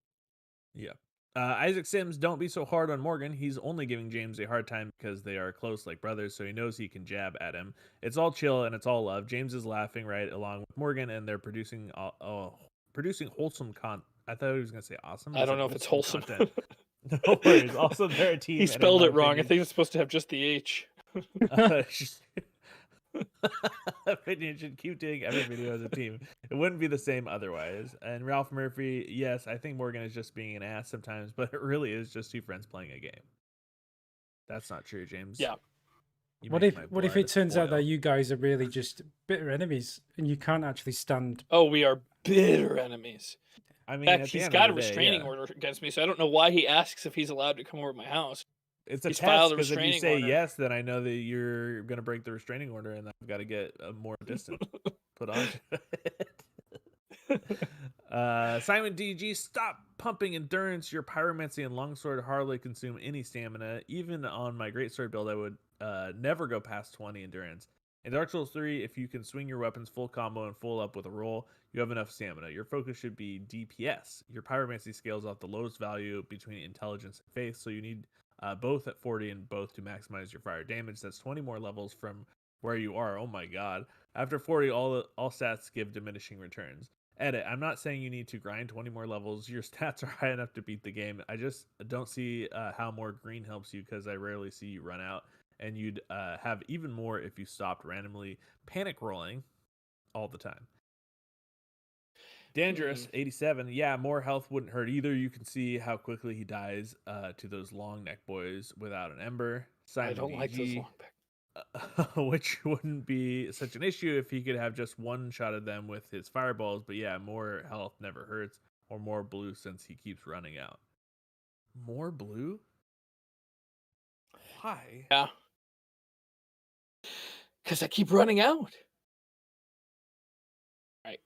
Yeah. Isaac Sims, don't be so hard on Morgan. He's only giving James a hard time because they are close like brothers, so he knows he can jab at him. It's all chill and it's all love. James is laughing right along with Morgan, and they're producing wholesome content. I thought he was going to say awesome. I don't know if it's wholesome. No worries. Also, they're a team. He spelled it wrong. I think it's supposed to have just the H. Opinion should keep doing every video as a team. It wouldn't be the same otherwise. And Ralph Murphy, yes, I think Morgan is just being an ass sometimes, but it really is just two friends playing a game. That's not true, James. Yeah. What if it turns out that you guys are really just bitter enemies and you can't actually stand? Oh, we are bitter enemies. I mean, in fact, he's got a restraining order against me, so I don't know why he asks if he's allowed to come over to my house. It's a test, because if you say yes, then I know that you're going to break the restraining order, and I've got to get a more distant put on it. Simon DG, stop pumping endurance. Your pyromancy and longsword hardly consume any stamina. Even on my greatsword build, I would never go past 20 endurance. In Dark Souls 3, if you can swing your weapons full combo and full up with a roll, you have enough stamina. Your focus should be DPS. Your pyromancy scales off the lowest value between intelligence and faith, so you need both at 40 and both to maximize your fire damage. That's 20 more levels from where you are. Oh my god. After 40, all stats give diminishing returns. Edit. I'm not saying you need to grind 20 more levels. Your stats are high enough to beat the game. I just don't see how more green helps you, because I rarely see you run out. And you'd have even more if you stopped randomly panic rolling all the time. Dangerous 87. Yeah, more health wouldn't hurt either. You can see how quickly he dies to those long neck boys without an ember. Simon I don't VG, like those long neck. which wouldn't be such an issue if he could have just one shot at them with his fireballs. But yeah, more health never hurts, or more blue since he keeps running out. More blue? Why? Yeah. Because I keep running out. Right.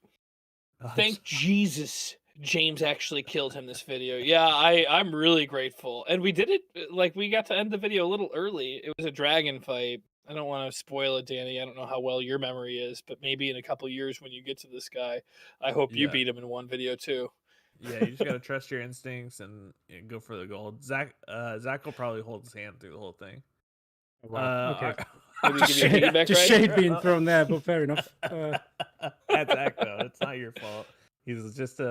Thank Jesus James actually killed him this video. Yeah, I'm really grateful. And we did it, like, we got to end the video a little early. It was a dragon fight. I don't want to spoil it, Danny. I don't know how well your memory is, but maybe in a couple years when you get to this guy, I hope you beat him in one video too. Yeah, you just gotta trust your instincts and go for the gold. Zach will probably hold his hand through the whole thing. Wow. Okay. Just shade being thrown there, but fair enough. That's Zach though. It's not your fault. He's just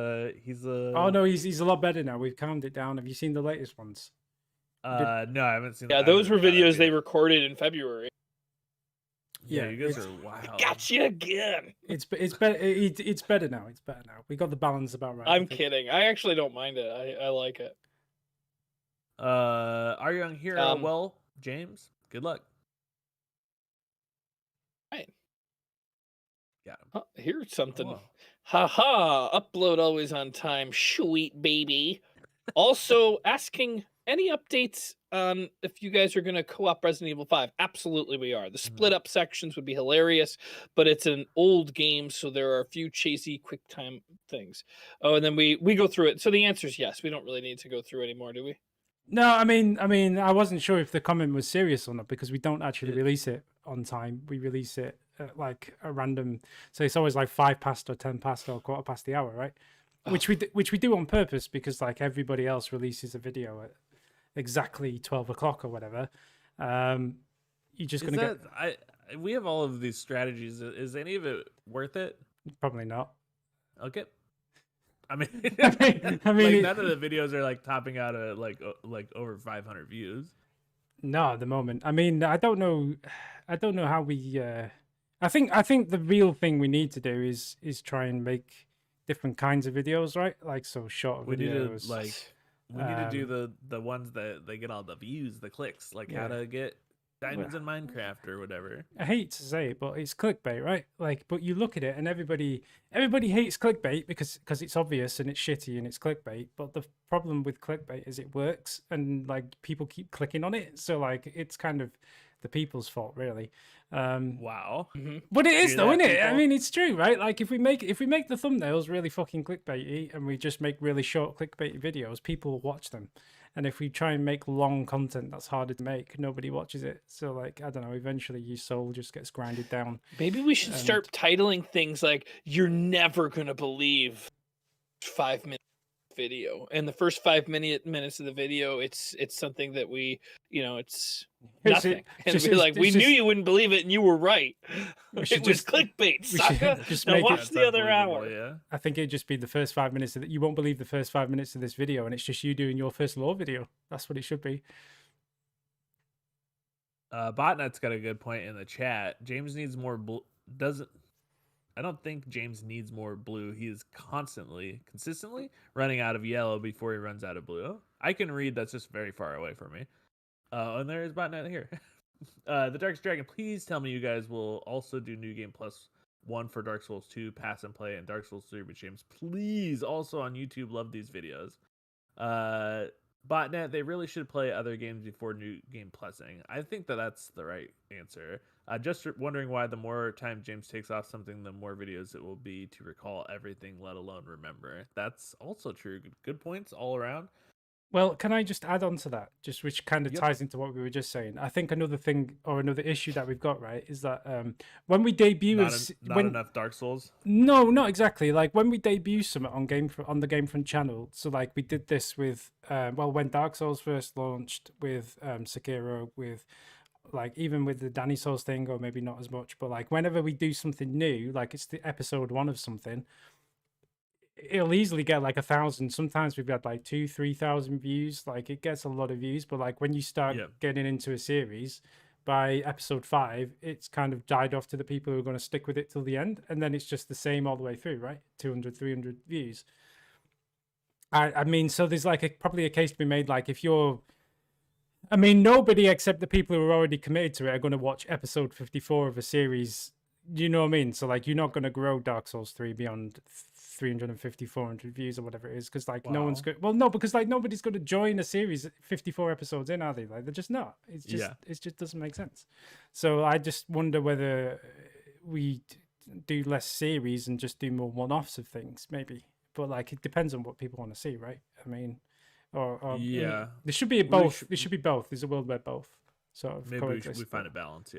he's a. Oh no, he's a lot better now. We've calmed it down. Have you seen the latest ones? No, I haven't seen. Yeah, those were videos they recorded in February. Yeah, you guys are wild. Got you again. It's better. It's better now. It's better now. We got the balance about right. I'm kidding. I actually don't mind it. I like it. Our young hero. Well, James, good luck. Right. Got him. Oh, here's something. Haha. Upload always on time. Sweet baby. Also asking any updates on if you guys are going to co-op Resident Evil 5. Absolutely we are. The split up sections would be hilarious, but it's an old game, so there are a few chasey quick time things. Oh, and then we go through it. So the answer is yes. We don't really need to go through anymore, do we? No, I mean, I wasn't sure if the comment was serious or not, because we don't actually release it on time. We release it at like a random. So it's always like 5 past or 10 past or quarter past the hour, right? Which we do on purpose because like everybody else releases a video at exactly 12 o'clock or whatever. You're just gonna get. We have all of these strategies. Is any of it worth it? Probably not. Okay. I mean, like none of the videos are like topping out at like over 500 views. No, at the moment. I mean, I don't know how we. I think the real thing we need to do is try and make different kinds of videos, right? Like so short videos. We need to do the ones that they get all the views, the clicks, like how to get diamonds in Minecraft or whatever. I hate to say it, but it's clickbait, right? Like, but you look at it and everybody hates clickbait because it's obvious and it's shitty and it's clickbait. But the problem with clickbait is it works and like people keep clicking on it. So like it's kind of the people's fault, really. Wow. But it is though, isn't it? I mean, it's true, right? Like if we make the thumbnails really fucking clickbaity and we just make really short clickbaity videos, people will watch them. And if we try and make long content that's harder to make, nobody watches it. So like, I don't know, eventually your soul just gets grinded down. Maybe we should start titling things like "You're never gonna believe 5-minute video," and the first 5 minutes of the video, it's something that we, it's nothing, and be like, we knew you wouldn't believe it, and you were right. It was clickbait, sucker. Now watch the other hour. Yeah. I think it'd just be the first 5 minutes of you won't believe the first 5 minutes of this video, and it's just you doing your first lore video. That's what it should be. Botnet's got a good point in the chat. James needs more I don't think James needs more blue. He is consistently running out of yellow before he runs out of blue. I can read. That's just very far away from me. And there is Botnet here. The Darkest Dragon, please tell me you guys will also do New Game Plus 1 for Dark Souls 2, Pass and Play, and Dark Souls 3 with James. Please, also on YouTube, love these videos. Botnet, they really should play other games before New Game Plusing. I think that's the right answer. Just wondering why the more time James takes off something, the more videos it will be to recall everything, let alone remember. That's also true. Good points all around. Well, can I just add on to that, just which kind of ties into what we were just saying? I think another thing or another issue that we've got, right, is that when we debut not enough Dark Souls. No, not exactly. Like when we debut something on the GameFront channel. So like we did this with when Dark Souls first launched, with Sekiro, with like even with the Danny Souls thing, or maybe not as much, but like whenever we do something new, like it's the episode 1 of something, it'll easily get like 1,000. Sometimes we've got like 2,000-3,000 views. Like it gets a lot of views, but like when you start getting into a series, by episode 5, it's kind of died off to the people who are going to stick with it till the end, and then it's just the same all the way through, right? 200-300 views. I mean, so there's like probably a case to be made, like if you're, I mean, nobody except the people who are already committed to it are going to watch episode 54 of a series. You know what I mean? So like you're not going to grow Dark Souls 3 beyond 350, 400 views or whatever it is, because like no one's good. Well, no, because like nobody's going to join a series 54 episodes in, are they? Like they're just not. It's just it just doesn't make sense. So I just wonder whether we do less series and just do more one-offs of things, maybe. But like it depends on what people want to see, right? I mean, or there should be both. There should be both. There's a world where both sort of maybe we find a balance.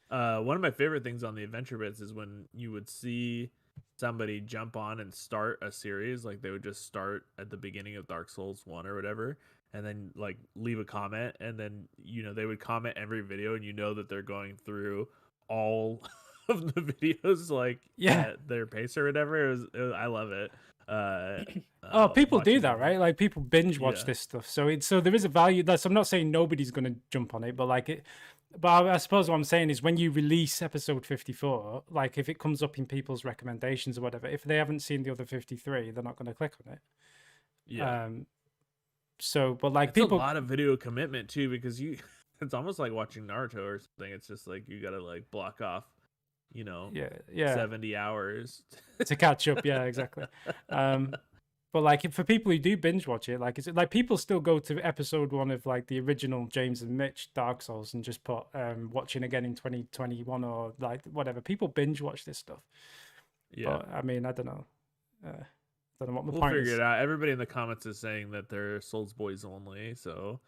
One of my favorite things on the adventure bits is when you would see somebody jump on and start a series. Like they would just start at the beginning of Dark Souls 1 or whatever, and then like leave a comment, and then they would comment every video, and that they're going through all of the videos like at their pace or whatever. I love it. People do that, right? Like people binge watch this stuff, so there is a value. I'm not saying nobody's going to jump on it, but like it. But I suppose what I'm saying is when you release episode 54, like if it comes up in people's recommendations or whatever, if they haven't seen the other 53, they're not going to click on it. But like it's a lot of video commitment too, because it's almost like watching Naruto or something. It's just like you got to like block off 70 hours to catch up. Yeah, exactly. But like for people who do binge watch it, like people still go to episode 1 of like the original James and Mitch Dark Souls and just put watching again in 2021 or like whatever. People binge watch this stuff. But I mean, I don't know. Don't know what my point is. We'll figure it out. Everybody in the comments is saying that they're Souls boys only, so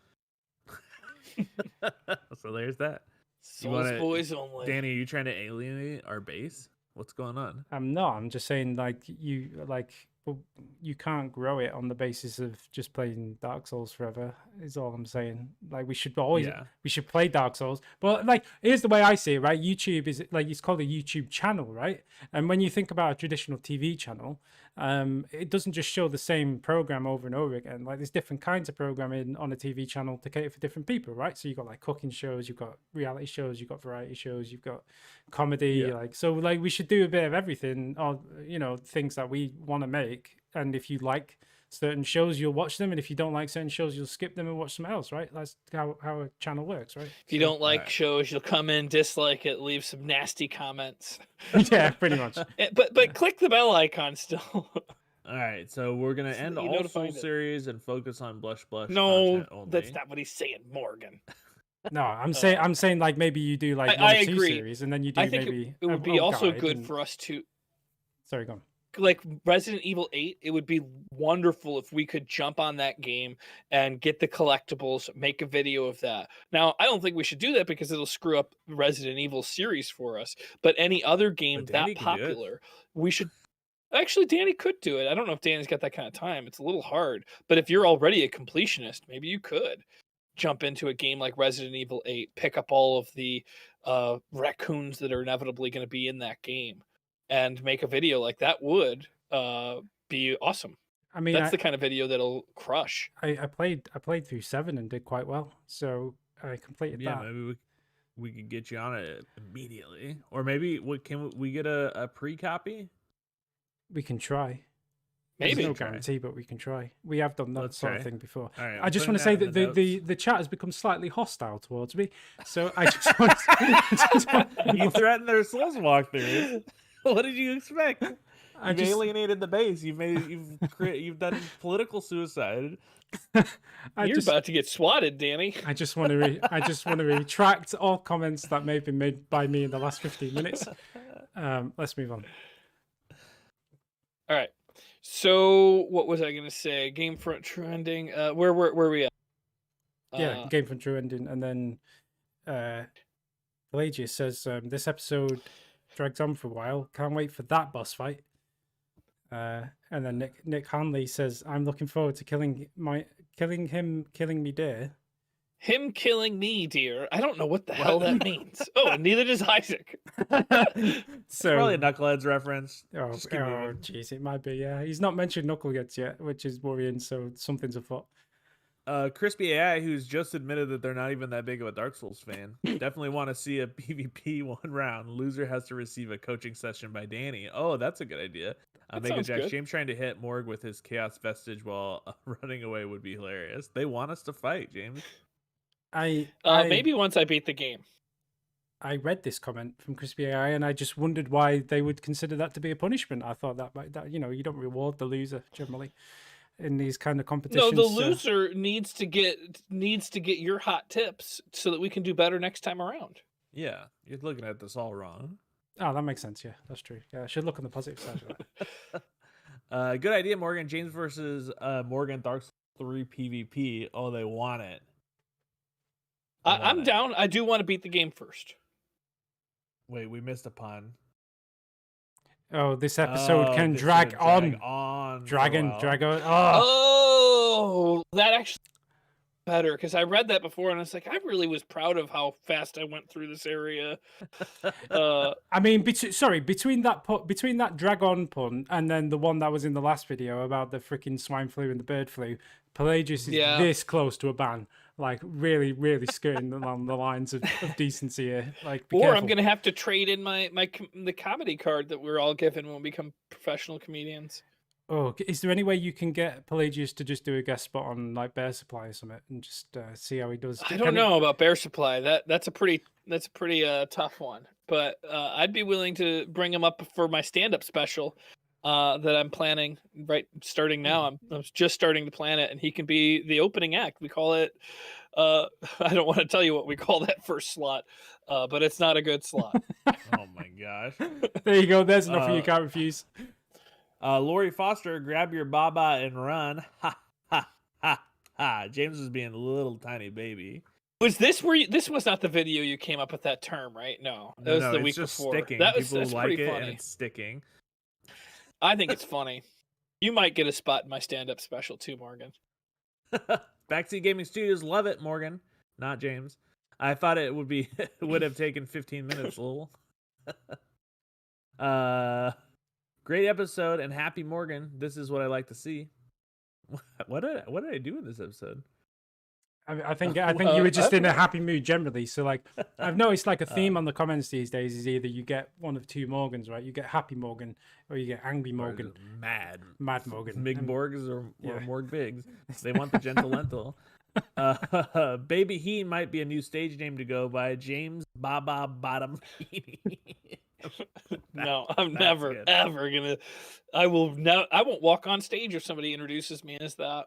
so there's that. Souls boys only. Danny, are you trying to alienate our base? What's going on? I'm not. I'm just saying, you can't grow it on the basis of just playing Dark Souls forever. Is all I'm saying. Like we should play Dark Souls. But like, here's the way I see it. Right, YouTube is like it's called a YouTube channel, right? And when you think about a traditional TV channel, it doesn't just show the same program over and over again. Like there's different kinds of programming on a TV channel to cater for different people, right? So you've got like cooking shows, you've got reality shows, you've got variety shows, you've got comedy. So we should do a bit of everything, or things that we want to make. And if you like certain shows, you'll watch them, and if you don't like certain shows, you'll skip them and watch something else, right? That's how a channel works, right? If you don't like shows, you'll come in, dislike it, leave some nasty comments. Yeah, pretty much. But click the bell icon still. All right, so we're gonna end all Soul series and focus on Blush. No, only. That's not what he's saying, Morgan. No, I'm saying like maybe you do like I one or two agree. series, and then you do maybe it would be also good for us to. Sorry, go on. Like Resident Evil 8, it would be wonderful if we could jump on that game and get the collectibles, make a video of that. Now, I don't think we should do that because it'll screw up the Resident Evil series for us. But any other game that popular, we should. Actually, Danny could do it. I don't know if Danny's got that kind of time. It's a little hard. But if you're already a completionist, maybe you could jump into a game like Resident Evil 8, pick up all of the raccoons that are inevitably going to be in that game, and make a video like that would be awesome. I mean, that's the kind of video that'll crush. I played through 7 and did quite well, so I completed that. Yeah, maybe we could get you on it immediately, or maybe can we get a pre-copy? We can try. Maybe there's no guarantee, but we can try. We have done that sort of thing before. All right, I just want to say that the chat has become slightly hostile towards me, so I just want you threatened their Souls walkthroughs. What did you expect? You've alienated the base. You've done political suicide. You're about to get swatted, Danny. I just want to retract all comments that may have been made by me in the last 15 minutes. Let's move on. All right. So what was I going to say? GameFront true ending. Where are we at? Yeah, GameFront true ending, and then Pelagius says this episode drags on for a while. Can't wait for that boss fight. And then Nick Hanley says, "I'm looking forward to killing me dear." Him killing me, dear. I don't know what the hell that means. Oh, and neither does Isaac. So probably a Knuckleheads reference. Oh, jeez, it might be. Yeah, he's not mentioned Knuckleheads yet, which is worrying. So something's afoot. Crispy AI, who's just admitted that they're not even that big of a Dark Souls fan, definitely want to see a PvP 1 round. Loser has to receive a coaching session by Danny. Oh, that's a good idea. Mega Jack James trying to hit Morg with his Chaos Vestige while running away would be hilarious. They want us to fight, James. Maybe once I beat the game. I read this comment from Crispy AI, and I just wondered why they would consider that to be a punishment. I thought that you don't reward the loser generally in these kind of competitions. No, the loser needs to get your hot tips so that we can do better next time around. Yeah, you're looking at this all wrong. Oh, that makes sense. Yeah, that's true. Yeah, I should look on the positive side of that. Good idea, Morgan. James versus Morgan Dark Souls 3 PvP. Oh, they want it. I'm down. I do want to beat the game first. Wait, we missed a pun. Oh, this episode can drag on. Drag on. Oh, that actually better, because I read that before and I was like, I really was proud of how fast I went through this area. I mean, between that drag on pun and then the one that was in the last video about the freaking swine flu and the bird flu, Pelagius is this close to a ban. Like really, really skirting along the lines of decency here. Like, or careful. I'm gonna have to trade in the comedy card that we're all given when we become professional comedians. Oh, is there any way you can get Pelagius to just do a guest spot on like Bear Supply or something and just see how he does? I don't know about Bear Supply. That's a pretty tough one. But I'd be willing to bring him up for my stand-up special that I'm planning starting now. I'm just starting to plan it, and he can be the opening act. We call it. I don't want to tell you what we call that first slot, but it's not a good slot. Oh my gosh! There you go. There's enough you can't refuse. Lori Foster, grab your baba and run. Ha ha ha ha. James was being a little tiny baby. Was this where this was not the video you came up with that term, right? No, it was the it's week just before. sticking. That's People like pretty it funny. and it's sticking. I think it's funny. You might get a spot in my stand-up special too, Morgan. Backseat Gaming Studios love it, Morgan, not James. I thought it would have taken 15 minutes, Lowell. Great episode and happy Morgan. This is what I like to see. What did I do in this episode? I think you were just in a happy mood generally. So like I've noticed like a theme on the comments these days is either you get one of two Morgans, right? You get happy Morgan or you get angry Morgan. Mad Morgan. Mig Borgs or Morg Bigs. They want the gentle lentil. Baby He might be a new stage name to go by. James Baba Bottom Heaney. No, I'm never ever gonna. I won't walk on stage if somebody introduces me as that.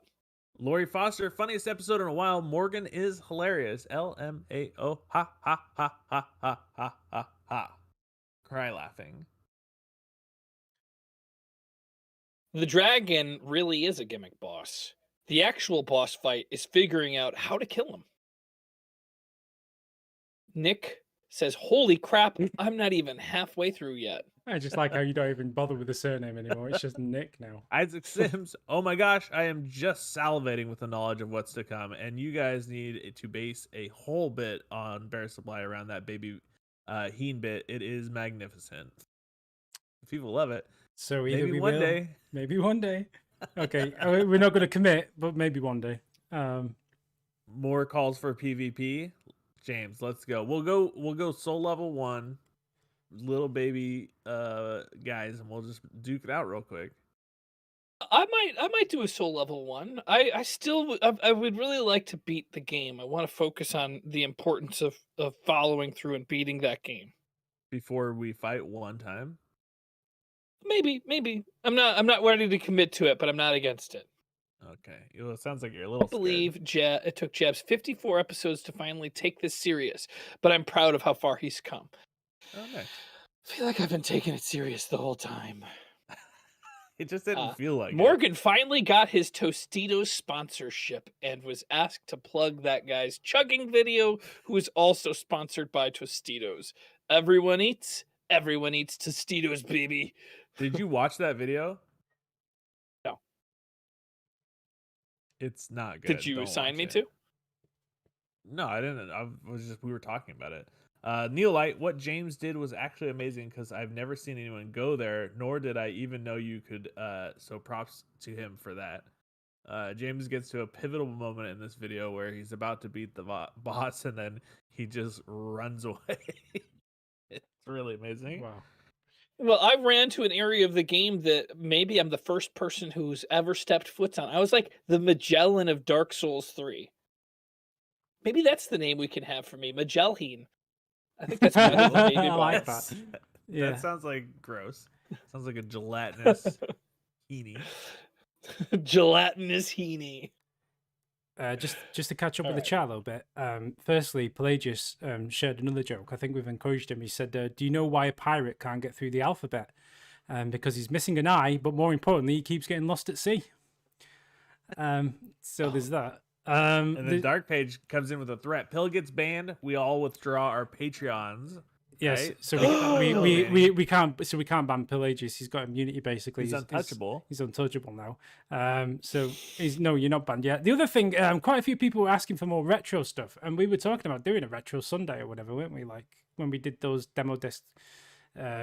Lori Foster, funniest episode in a while. Morgan is hilarious. LMAO. Ha ha ha ha ha ha ha ha. Cry laughing. The dragon really is a gimmick boss. The actual boss fight is figuring out how to kill him. Nick says, "Holy crap, I'm not even halfway through yet." I just like how you don't even bother with the surname anymore. It's just Nick now. Isaac Sims, oh my gosh, I am just salivating with the knowledge of what's to come, and you guys need to base a whole bit on Bear Supply around that baby Heen bit. It is magnificent. People love it. So either maybe one day. Maybe one day. Okay, we're not going to commit, but maybe one day. More calls for PvP. James, let's go. We'll go soul level 1, little baby guys, and we'll just duke it out real quick. I might do a soul level 1. I would really like to beat the game. I want to focus on the importance of following through and beating that game before we fight one time. Maybe. I'm not ready to commit to it, but I'm not against it. Okay. Well, it sounds like you're a little scared. I believe it took Jabs 54 episodes to finally take this serious, but I'm proud of how far he's come. Oh, nice. I feel like I've been taking it serious the whole time. It just didn't feel like Morgan finally got his Tostitos sponsorship and was asked to plug that guy's chugging video, who is also sponsored by Tostitos. Everyone eats Tostitos, baby. Did you watch that video? No. It's not good. Did you assign me to? No, I didn't. We were talking about it. Neolite, what James did was actually amazing because I've never seen anyone go there, nor did I even know you could. So props to him for that. James gets to a pivotal moment in this video where he's about to beat the boss, and then he just runs away. It's really amazing. Wow. Well, I ran to an area of the game that maybe I'm the first person who's ever stepped foot on. I was like the Magellan of Dark Souls 3. Maybe that's the name we can have for me, Magellan. I think that's better than Baby I like Boss. that. Yeah. That sounds like gross. Sounds like a gelatinous heaney. Gelatinous heaney. Just to catch up with the chat a little bit. Firstly, Pelagius shared another joke. I think we've encouraged him. He said, "Do you know why a pirate can't get through the alphabet? Because he's missing an I, but more importantly, he keeps getting lost at sea." So there's that. And then Dark Page comes in with a threat. Pill gets banned. We all withdraw our Patreons. Yes, right? so we can't ban Pelagius. He's got immunity basically. He's untouchable. He's untouchable now. So you're not banned yet. The other thing, quite a few people were asking for more retro stuff, and we were talking about doing a retro Sunday or whatever, weren't we? Like when we did those demo disc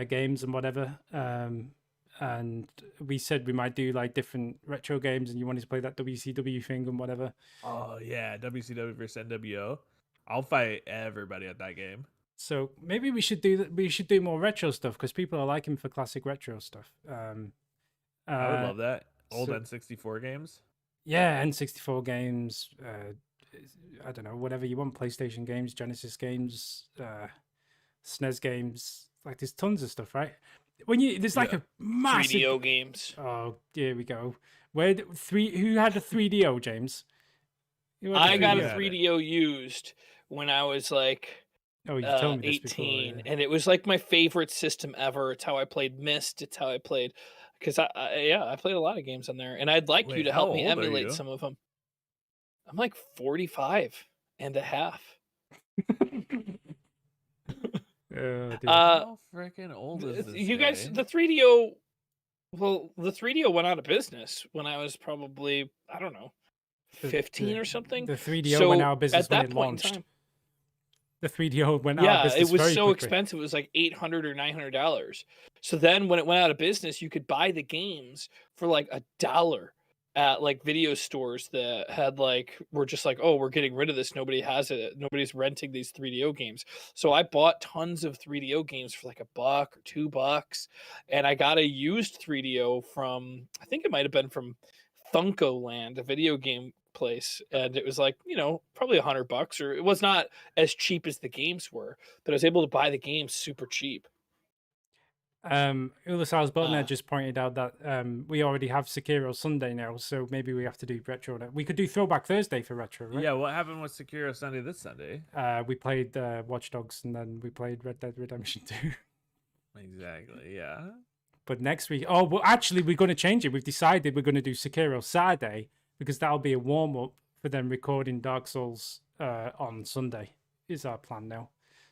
games and whatever. And we said we might do like different retro games, and you wanted to play that WCW thing and whatever. Oh yeah, WCW versus NWO. I'll fight everybody at that game. So maybe we should do that. We should do more retro stuff because people are liking for classic retro stuff. I would love that. Old N64 games. Yeah, N64 games. I don't know, whatever you want. PlayStation games, Genesis games, SNES games. Like there's tons of stuff, right? There's like a massive 3DO games. Oh, here we go. Who had a 3DO, James? I got a 3DO used when I was like 18, before, and it was like my favorite system ever. It's how I played Myst. It's how I played because I played a lot of games on there, and I'd like you to help me emulate some of them. I'm like 45 and a half. Oh, dear. How freaking old is this You guy? guys, the 3DO. Well, the 3DO went out of business when I was probably, I don't know, 15 or something. The 3DO went out of business at when that it point launched. in time, The 3DO went out of yeah, business it was very so quickly. expensive. It was like $800 or $900. So then when it went out of business, you could buy the games for like $1 at like video stores that had like were just like, oh, we're getting rid of this. Nobody has it. Nobody's renting these 3DO games. So I bought tons of 3DO games for like $1 or $2, and I got a used 3DO from, I think it might have been from Funko Land, a video game place, and it was like, probably $100, or it was not as cheap as the games were, but I was able to buy the games super cheap. Ulisal's Butner Uh, just pointed out that we already have Sekiro Sunday now, so maybe we have to do retro. We could do Throwback Thursday for retro, right? Yeah, what happened with Sekiro Sunday this Sunday? We played Watch Dogs, and then we played Red Dead Redemption 2. Exactly, yeah. But next week, well, actually, we're going to change it. We've decided we're going to do Sekiro Saturday because that'll be a warm up for them recording Dark Souls on Sunday. Is our plan now.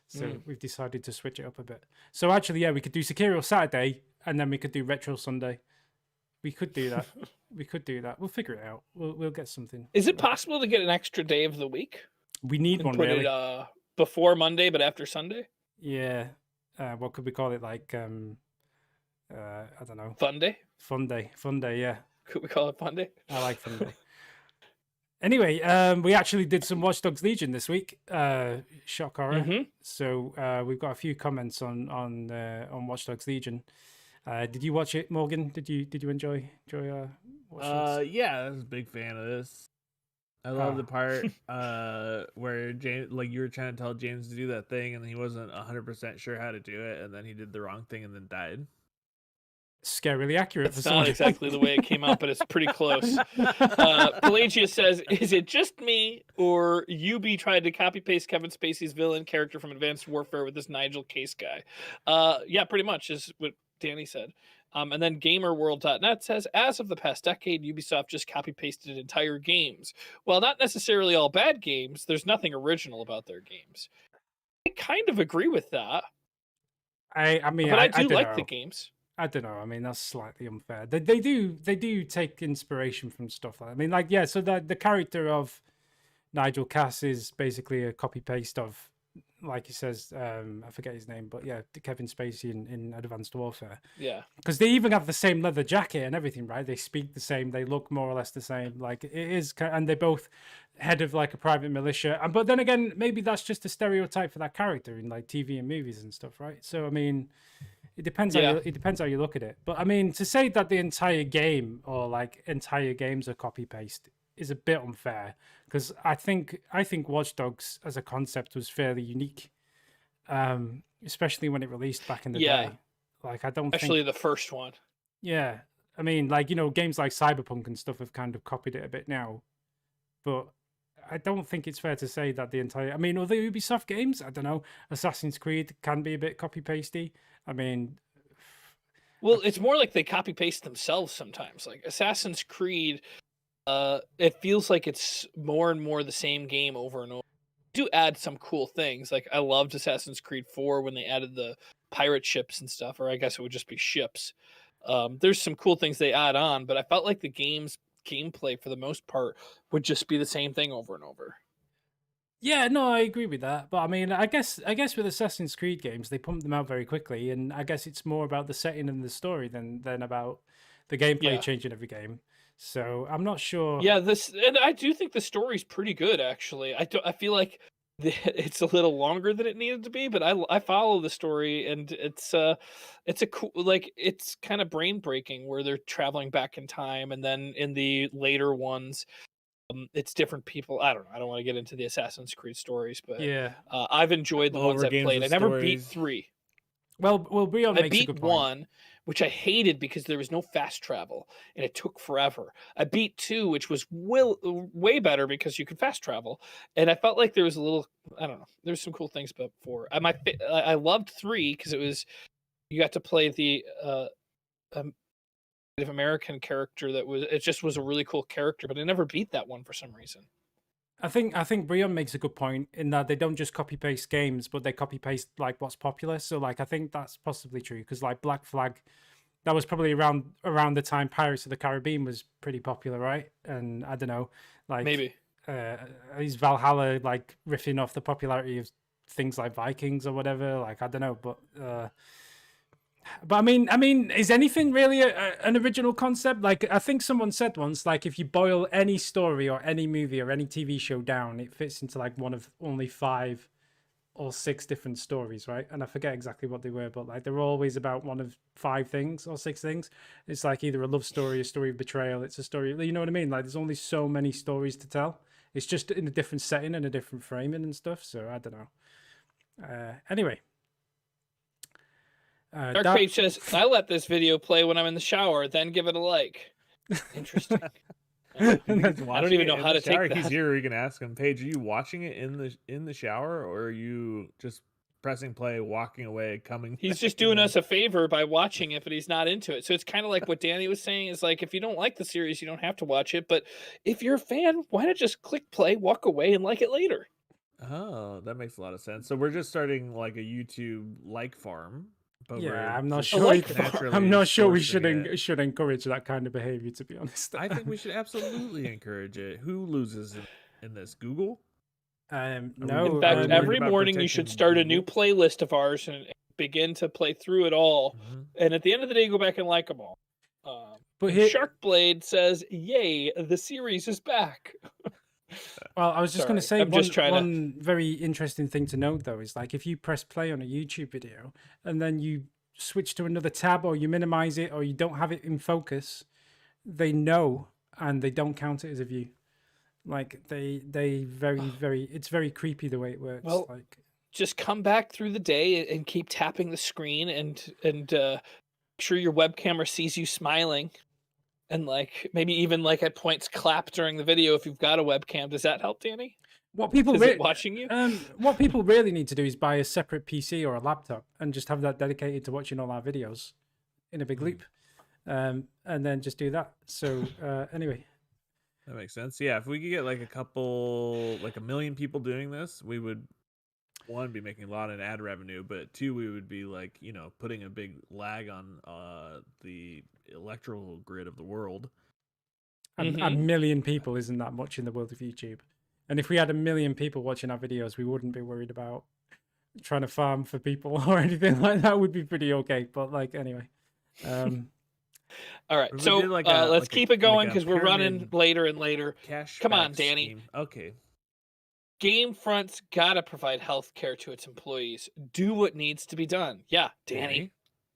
So we've decided to switch it up a bit. So actually, yeah, we could do Sekiro Saturday, and then we could do Retro Sunday. We could do that. We could do that. We'll figure it out. We'll get something. Is it possible to get an extra day of the week? We need And one, put really. it before Monday, but after Sunday? Yeah. What could we call it? Like, I don't know. Fun day? Fun day. Fun day, yeah. Could we call it Fun day? I like Fun day. Anyway, we actually did some Watch Dogs Legion this week. Shock horror. So we've got a few comments on Watch Dogs Legion. Did you watch it, Morgan? Did you enjoy Watch Dogs? Yeah, I was a big fan of this. I love the part where James, like you were trying to tell James to do that thing, and he wasn't 100% sure how to do it, and then he did the wrong thing and then died. Scarily accurate. It's not exactly the way it came out, but it's pretty close. Pelagius says, "Is it just me, or Ubi tried to copy paste Kevin Spacey's villain character from Advanced Warfare with this Nigel Case guy?" Yeah, pretty much is what Danny said. And then GamerWorld.net says, as of the past decade, Ubisoft just copy pasted entire games. Well, not necessarily all bad games. There's nothing original about their games. I kind of agree with that. I mean, but I do don't like know. the games. I don't know. I mean, that's slightly unfair. They do take inspiration from stuff like that. I mean, like, yeah. So the character of Nigel Cass is basically a copy paste of, like he says, I forget his name, but yeah, Kevin Spacey in Advanced Warfare. Yeah. Because they even have the same leather jacket and everything, right? They speak the same. They look more or less the same. Like it is, and they both head of like a private militia. But then again, maybe that's just a stereotype for that character in like TV and movies and stuff, right? So I mean. It depends. It depends how you look at it. But I mean, to say that the entire game or like entire games are copy paste is a bit unfair because I think Watch Dogs as a concept was fairly unique, especially when it released back in the day. Like I don't actually the first one. Yeah, I mean, like games like Cyberpunk and stuff have kind of copied it a bit now, but I don't think it's fair to say that the entire. I mean, other Ubisoft games, I don't know. Assassin's Creed can be a bit copy pasty. I mean, well, it's more like they copy paste themselves sometimes. Like Assassin's Creed, it feels like it's more and more the same game over and over. Do add some cool things. Like I loved Assassin's Creed 4 when they added the pirate ships and stuff, or I guess it would just be ships. There's some cool things they add on, but I felt like the gameplay for the most part would just be the same thing over and over. Yeah, no, I agree with that. But I mean, I guess with Assassin's Creed games, they pump them out very quickly, and I guess it's more about the setting and the story than about the gameplay changing every game. So I'm not sure. Yeah, and I do think the story's pretty good actually. I feel like it's a little longer than it needed to be, but I follow the story, and it's a cool, like it's kind of brain breaking where they're traveling back in time, and then in the later ones. It's different people. I don't know. I don't want to get into the Assassin's Creed stories, but yeah, I've enjoyed the ones I've played. I never beat 3. Well, Breon I makes a beat good point. 1, which I hated because there was no fast travel and it took forever. I beat 2, which was way better because you could fast travel, and I felt like there was a little. I don't know. There's some cool things about 4. I loved 3 because it was you got to play the Native American character it just was a really cool character, but I never beat that one for some reason. I think Brion makes a good point in that they don't just copy paste games, but they copy paste like what's popular. So like I think that's possibly true because like Black Flag, that was probably around the time Pirates of the Caribbean was pretty popular, right? And I don't know, like Maybe. Is Valhalla like riffing off the popularity of things like Vikings or whatever? Like I don't know, but I mean, is anything really an original concept? Like, I think someone said once, like, if you boil any story or any movie or any TV show down, it fits into like one of only 5 or 6 different stories, right? And I forget exactly what they were, but like, they're always about one of 5 things or 6 things. It's like either a love story, a story of betrayal. It's a story, you know what I mean? Like, there's only so many stories to tell. It's just in a different setting and a different framing and stuff. So I don't know. Anyway. Dark Page says, I let this video play when I'm in the shower, then give it a like. Interesting. I don't even know how to take that. He's here. You can ask him, Paige, are you watching it in the shower, or are you just pressing play, walking away, coming? He's just doing us a favor by watching it, but he's not into it. So it's kind of like what Danny was saying is like, if you don't like the series, you don't have to watch it. But if you're a fan, why not just click play, walk away, and like it later? Oh, that makes a lot of sense. So we're just starting like a YouTube like farm. But yeah, I'm not sure. I'm not sure we should encourage that kind of behavior. To be honest, I think we should absolutely encourage it. Who loses in this? Google? No. In fact, every morning you should start a new playlist of ours and begin to play through it all. Mm-hmm. And at the end of the day, go back and like them all. But Sharkblade says, "Yay, the series is back." Well, I was just going to say one very interesting thing to note, though, is like if you press play on a YouTube video and then you switch to another tab or you minimize it or you don't have it in focus, they know and they don't count it as a view. Like they very, it's very creepy the way it works. Well, like just come back through the day and keep tapping the screen and make sure your web camera sees you smiling. And like maybe even like at points clap during the video if you've got a webcam. Does that help, Danny? What people watching you? What people really need to do is buy a separate PC or a laptop and just have that dedicated to watching all our videos in a big loop, and then just do that. So anyway, that makes sense. Yeah, if we could get like a million people doing this, we would. 1, be making a lot in ad revenue, but 2, we would be like, putting a big lag on the electrical grid of the world. Mm-hmm. A million people isn't that much in the world of YouTube. And if we had a million people watching our videos, we wouldn't be worried about trying to farm for people or anything like that. Would be pretty okay. But like, anyway. All right. So let's keep it going because we're running later and later. Come on, Danny. Scheme. Okay. GameFront's got to provide health care to its employees. Do what needs to be done. Yeah, Danny.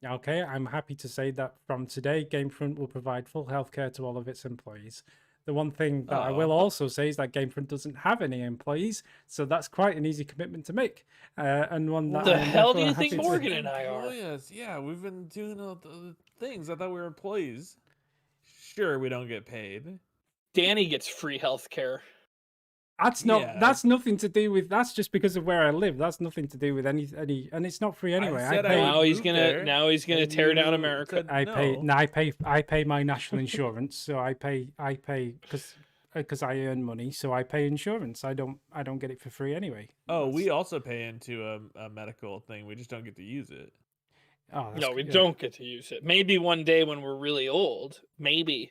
Okay, I'm happy to say that from today, GameFront will provide full health care to all of its employees. The one thing that I will also say is that GameFront doesn't have any employees, so that's quite an easy commitment to make. And one that the hell do you think Morgan and I are? Yes, yeah, we've been doing all the things. I thought we were employees. Sure, we don't get paid. Danny gets free health care. That's nothing to do with. That's just because of where I live. That's nothing to do with any, and it's not free anyway. Now he's gonna tear down America. I pay my national insurance, so I pay because I earn money, so I pay insurance. I don't get it for free anyway. Oh, we also pay into a medical thing. We just don't get to use it. Oh, no, we don't get to use it. Maybe one day when we're really old, maybe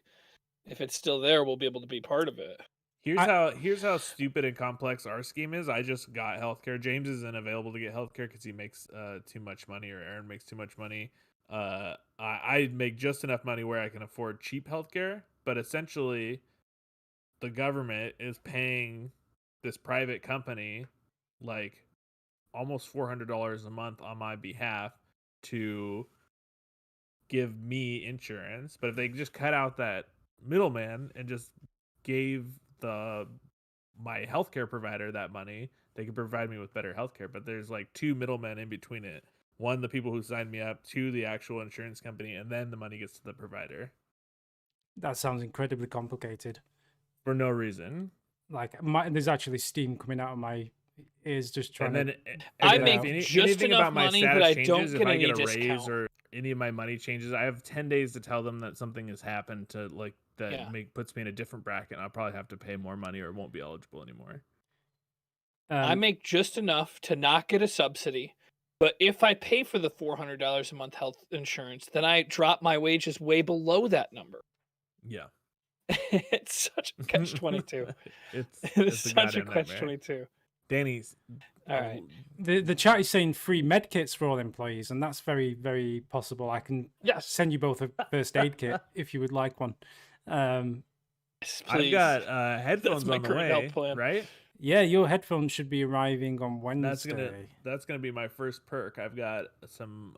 if it's still there, we'll be able to be part of it. Here's how stupid and complex our scheme is. I just got healthcare. James isn't available to get healthcare because he makes too much money, or Aaron makes too much money. I make just enough money where I can afford cheap healthcare, but essentially, the government is paying this private company like almost $400 a month on my behalf to give me insurance. But if they just cut out that middleman and just gave my healthcare provider that money, they could provide me with better healthcare. But there's like 2 middlemen in between it. 1, the people who signed me up, 2, the actual insurance company, and then the money gets to the provider. That sounds incredibly complicated. For no reason. Like there's actually steam coming out of my ears just trying I make just enough money that I don't get any discount. any of my money changes, I have 10 days to tell them that something has happened to like that puts me in a different bracket. And I'll probably have to pay more money or won't be eligible anymore. I make just enough to not get a subsidy, but if I pay for the $400 a month health insurance, then I drop my wages way below that number. Yeah. It's such a catch-22. It's such a catch-22. Danny's. All right. The chat is saying free med kits for all employees, and that's very, very possible. I can send you both a first aid kit if you would like one. I've got headphones on the way, right? Yeah, your headphones should be arriving on Wednesday. That's gonna be my first perk. I've got some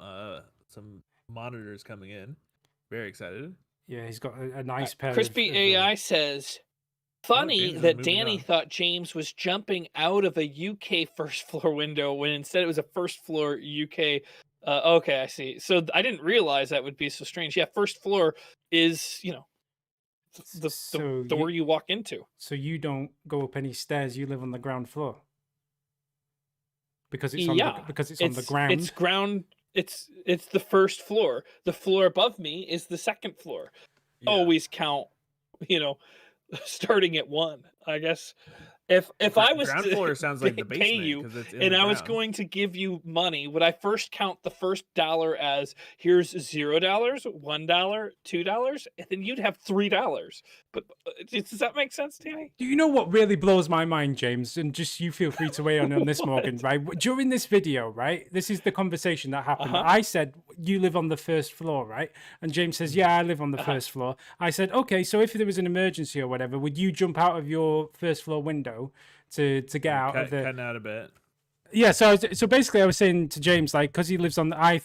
monitors coming in. Very excited. Yeah, he's got a nice pair. Crispy AI says, funny that Danny thought James was jumping out of a UK first floor window when instead it was a first floor UK. Okay, I see. So I didn't realize that would be so strange. Yeah, first floor is, the door you walk into. So you don't go up any stairs. You live on the ground floor because it's on the ground. It's ground. It's the first floor. The floor above me is the second floor. Yeah. Always count, starting at 1. I guess if I was ground floor sounds like the basement, pay you and I was going to give you money, would I first count the first dollar as here's $0, $1, $2, and then you'd have $3. But does that make sense, Danny? Do you know what really blows my mind, James? And just you feel free to weigh on this, Morgan. Right during this video, right? This is the conversation that happened. I said you live on the first floor, right? And James says, "Yeah, I live on the first floor." I said, "Okay, so if there was an emergency or whatever, would you jump out of your first floor window to get out of the cutting out a bit?" Yeah, so basically, I was saying to James, like, because he lives on I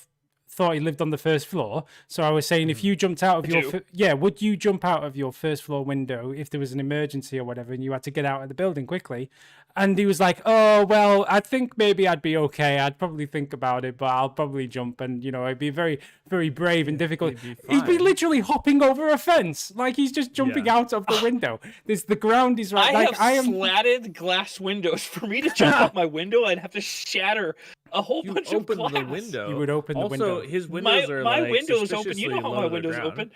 thought he lived on the first floor. So I was saying, if you jumped out of would you jump out of your first floor window if there was an emergency or whatever and you had to get out of the building quickly? And he was like, "Oh, well, I think maybe I'd be okay. I'd probably think about it, but I'll probably jump." And, it'd be very, very brave and difficult. He'd be literally hopping over a fence. Like he's just jumping out of the window. The ground is right. I have slatted glass windows. For me to jump out my window, I'd have to shatter a whole bunch of glass. The window. You would open the window. Also, his windows are my window's open. You know how my window's open.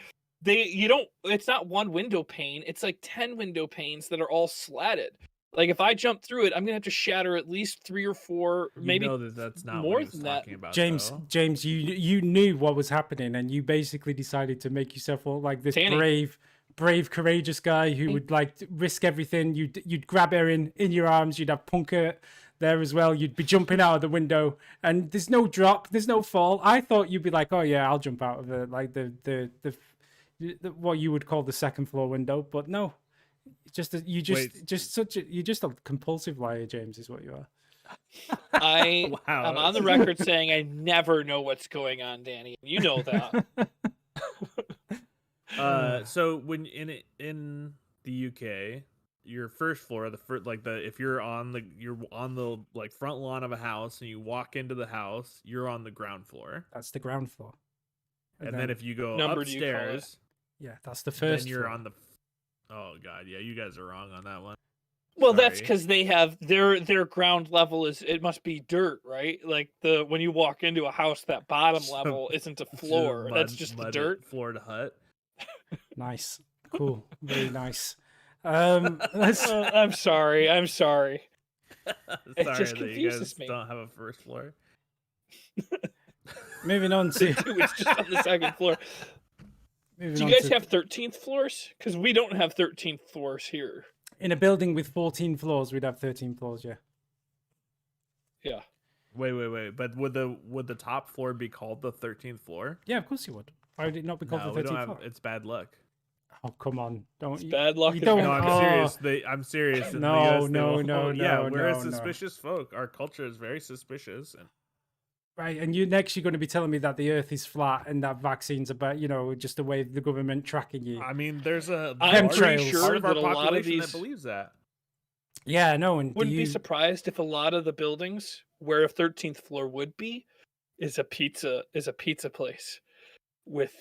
It's not one window pane. It's like 10 window panes that are all slatted. Like if I jump through it, I'm gonna have to shatter at least 3 or 4, maybe that's not more what he was talking about. James, you knew what was happening, and you basically decided to make yourself look like this brave, courageous guy who would like risk everything. You'd grab her in your arms. You'd have Punker there as well. You'd be jumping out of the window, and there's no drop, there's no fall. I thought you'd be like, "Oh yeah, I'll jump out of the what you would call the second floor window," but no. You're just a compulsive liar, James, is what you are. I'm on the record saying I never know what's going on, Danny. You know that. So when in the UK, your first floor, if you're on the like front lawn of a house and you walk into the house, you're on the ground floor. That's the ground floor. And then if you go upstairs, that's the first. Then you're floor. on the. Oh God, yeah, you guys are wrong on that one. Well, that's because they have their ground level it must be dirt, right? Like when you walk into a house, that bottom level isn't a floor. That's just the dirt. Floor to hut. Nice, cool, very nice. I'm sorry. It just confuses me. Don't have a first floor. Moving on to it's just on the second floor. Do you guys have 13th floors? Because we don't have 13th floors here. In a building with 14 floors, we'd have 13 floors, yeah. Yeah. Wait. But would the top floor be called the 13th floor? Yeah, of course you would. Why would it not be called the 13th floor? It's bad luck. Oh, come on. Bad luck. No, I'm serious. I'm serious. No. Yeah, we're a suspicious folk. Our culture is very suspicious. Right, and you're going to be telling me that the Earth is flat and that vaccines about, just the way the government tracking you. I mean, there's a I'm pretty part sure of our that a lot of population these that believes that. Yeah, no, and wouldn't be surprised if a lot of the buildings where a 13th floor would be is a pizza place with.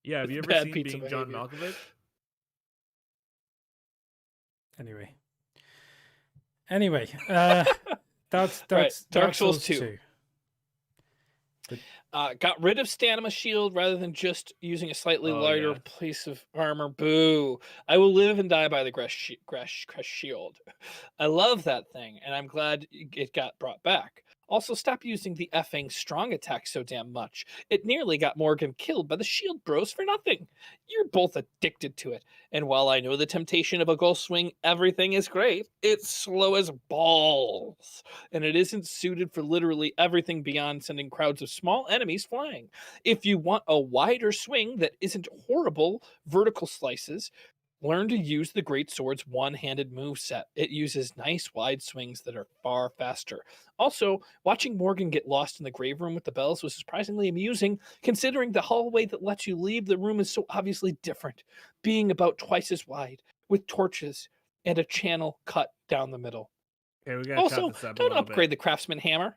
Yeah, have you ever seen Being John Malkovich? Anyway, that's Dark Souls 2. Got rid of stamina shield rather than just using a slightly Oh, lighter yeah. piece of armor. Boo. I will live and die by the Gresh shield. I love that thing, and I'm glad it got brought back. Also, stop using the effing strong attack so damn much. It nearly got Morgan killed by the shield bros for nothing. You're both addicted to it, and while I know the temptation of a ghost swing, everything is great, it's slow as balls, and it isn't suited for literally everything beyond sending crowds of small enemies flying. If you want a wider swing that isn't horrible vertical slices, learn to use the Great Sword's one-handed moveset. It uses nice wide swings that are far faster. Also, watching Morgan get lost in the grave room with the bells was surprisingly amusing, considering the hallway that lets you leave the room is so obviously different, being about twice as wide, with torches and a channel cut down the middle. Okay, we gotta chop Also, this up a don't little upgrade bit. the Craftsman hammer.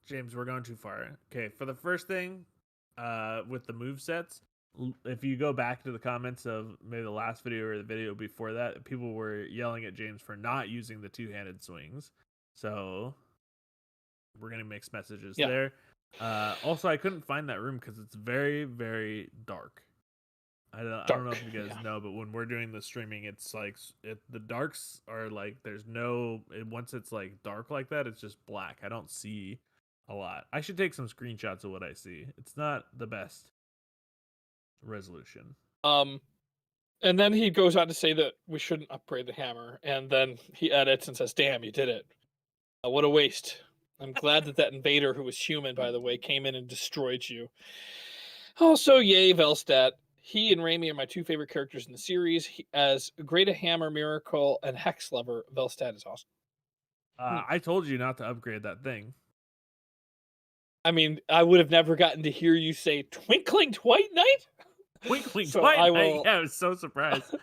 James, we're going too far. Okay, for the first thing, with the move sets, if you go back to the comments of maybe the last video or the video before that, people were yelling at James for not using the two-handed swings. So we're gonna mix messages there. Also, I couldn't find that room because it's very, very dark. I don't know if you guys know, but when we're doing the streaming, it's like the darks are like there's no once it's like dark like that, it's just black. I don't see a lot. I should take some screenshots of what I see. It's not the best resolution. And then he goes on to say that we shouldn't upgrade the hammer, and then he edits and says, "Damn, you did it. What a waste. I'm glad that invader, who was human, by the way, came in and destroyed you." Also, yay, Velstadt. He and Raimi are my two favorite characters in the series. As great a hammer miracle and hex lover, Velstadt is awesome. I told you not to upgrade that thing. I mean, I would have never gotten to hear you say Twinkling White Knight. Twinkling So White I Knight. will... Yeah, I was so surprised.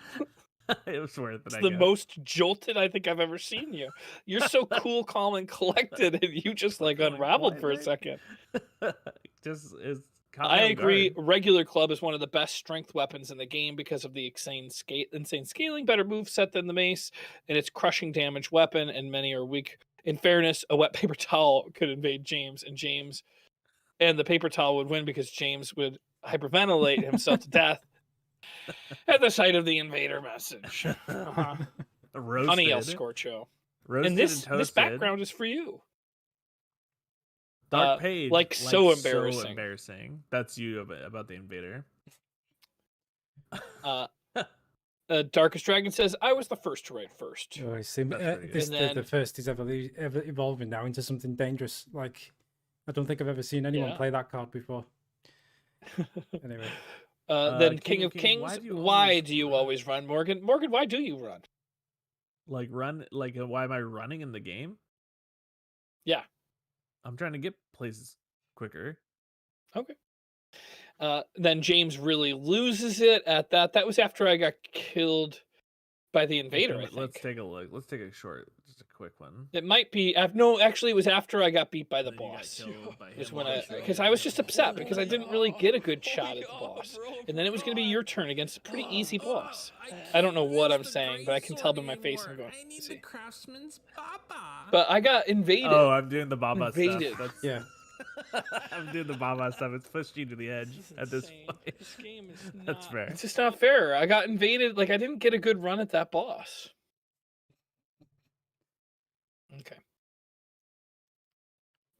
It was worth it. It's the most jolted I think I've ever seen you. You're so cool, calm, and collected, and you just like unraveled for a second. Just is. I agree. Regular club is one of the best strength weapons in the game because of the insane scaling, better moveset than the mace, and its crushing damage weapon. And many are weak. In fairness, a wet paper towel could invade James, and the paper towel would win because James would hyperventilate himself to death at the sight of the invader message. Funny El Scorcho. Roasted and this background is for you. Dark page, like so embarrassing. So embarrassing. That's you about the invader. Darkest Dragon says, "I was the first to write first." Oh, I see. The first is ever evolving now into something dangerous. Like, I don't think I've ever seen anyone play that card before. Anyway. Then King of Kings, why do you always run, Morgan? Morgan, why do you run? Like why am I running in the game? Yeah. I'm trying to get places quicker. Okay. Then James really loses it at that. That was after I got killed by the invader, I think. Let's take a look. Let's take a quick one. It might be no, actually it was after I got beat by the boss. Because I was just upset because I didn't really get a good shot at the boss. And then it was going to be your turn against a pretty easy boss. I don't know what I'm saying, but I can tell by my face I'm going easy. But I got invaded. Oh, I'm doing the Baba stuff. Yeah. I'm doing the Baba stuff. It's pushed you to the edge at this point. This game is not... That's fair. It's just not fair. I got invaded. Like, I didn't get a good run at that boss. Okay.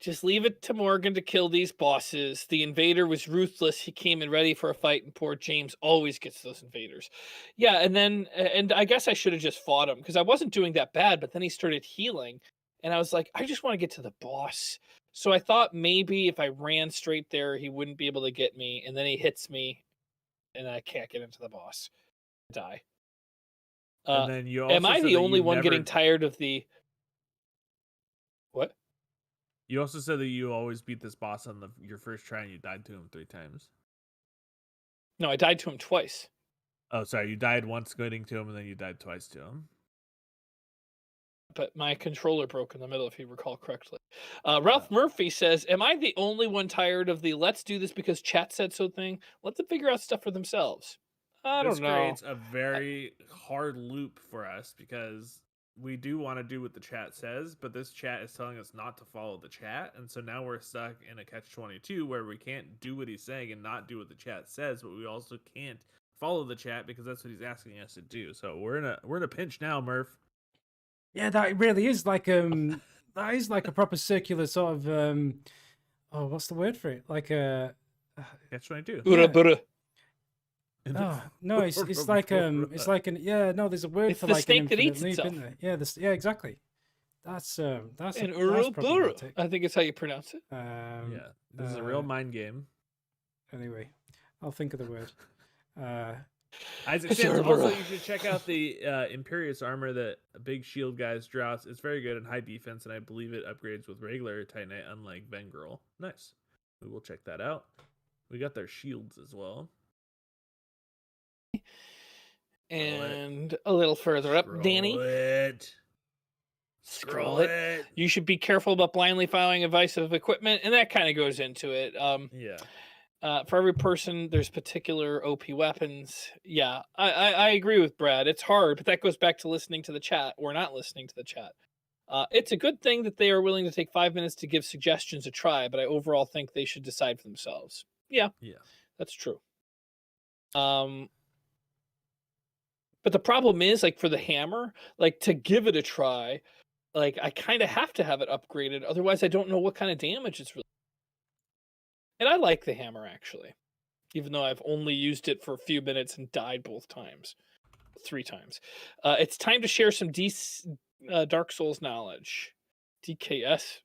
Just leave it to Morgan to kill these bosses. The invader was ruthless. He came in ready for a fight, and poor James always gets those invaders. Yeah, and I guess I should have just fought him because I wasn't doing that bad, but then he started healing, and I was like, I just want to get to the boss. So I thought maybe if I ran straight there, he wouldn't be able to get me, and then he hits me, and I can't get into the boss. I die. And then you also am I the only one getting tired of the... What? You also said that you always beat this boss on your first try, and you died to him 3 times. No, I died to him twice. Oh, sorry. You died once getting to him, and then you died twice to him. But my controller broke in the middle, if you recall correctly. Ralph Murphy says, am I the only one tired of the let's do this because chat said so thing? Let them figure out stuff for themselves. I don't know. This creates a very hard loop for us because we do want to do what the chat says, but this chat is telling us not to follow the chat, and so now we're stuck in a catch-22 where we can't do what he's saying and not do what the chat says, but we also can't follow the chat because that's what he's asking us to do. So we're in a pinch now, Murph. Yeah, that really is like that is like a proper circular sort of oh, what's the word for it? Like a catch-22. Yeah. Oh no, it's like no, there's a word it's for the like snake an that eats infinite loop, itself. isn't there? Yeah, yeah, exactly. That's an that's problematic. I think it's how you pronounce it. Yeah, this is a real mind game. Anyway, I'll think of the word. Isaac Sims, also you should check out the Imperious armor that Big Shield guys drops. It's very good in high defense, and I believe it upgrades with regular Titanite, unlike Vengirl. Nice. We will check that out. We got their shields as well. And a little further up, Danny. Scroll it. You should be careful about blindly following advice of equipment, and that kind of goes into it. For every person, there's particular OP weapons. Yeah, I agree with Brad. It's hard, but that goes back to listening to the chat or not listening to the chat. It's a good thing that they are willing to take 5 minutes to give suggestions a try, but I overall think they should decide for themselves. Yeah, that's true. But the problem is, like, for the hammer, like, to give it a try, like, I kind of have to have it upgraded. Otherwise, I don't know what kind of damage it's really. And I like the hammer, actually, even though I've only used it for a few minutes and died both times. 3 times. It's time to share some Dark Souls knowledge. DKS.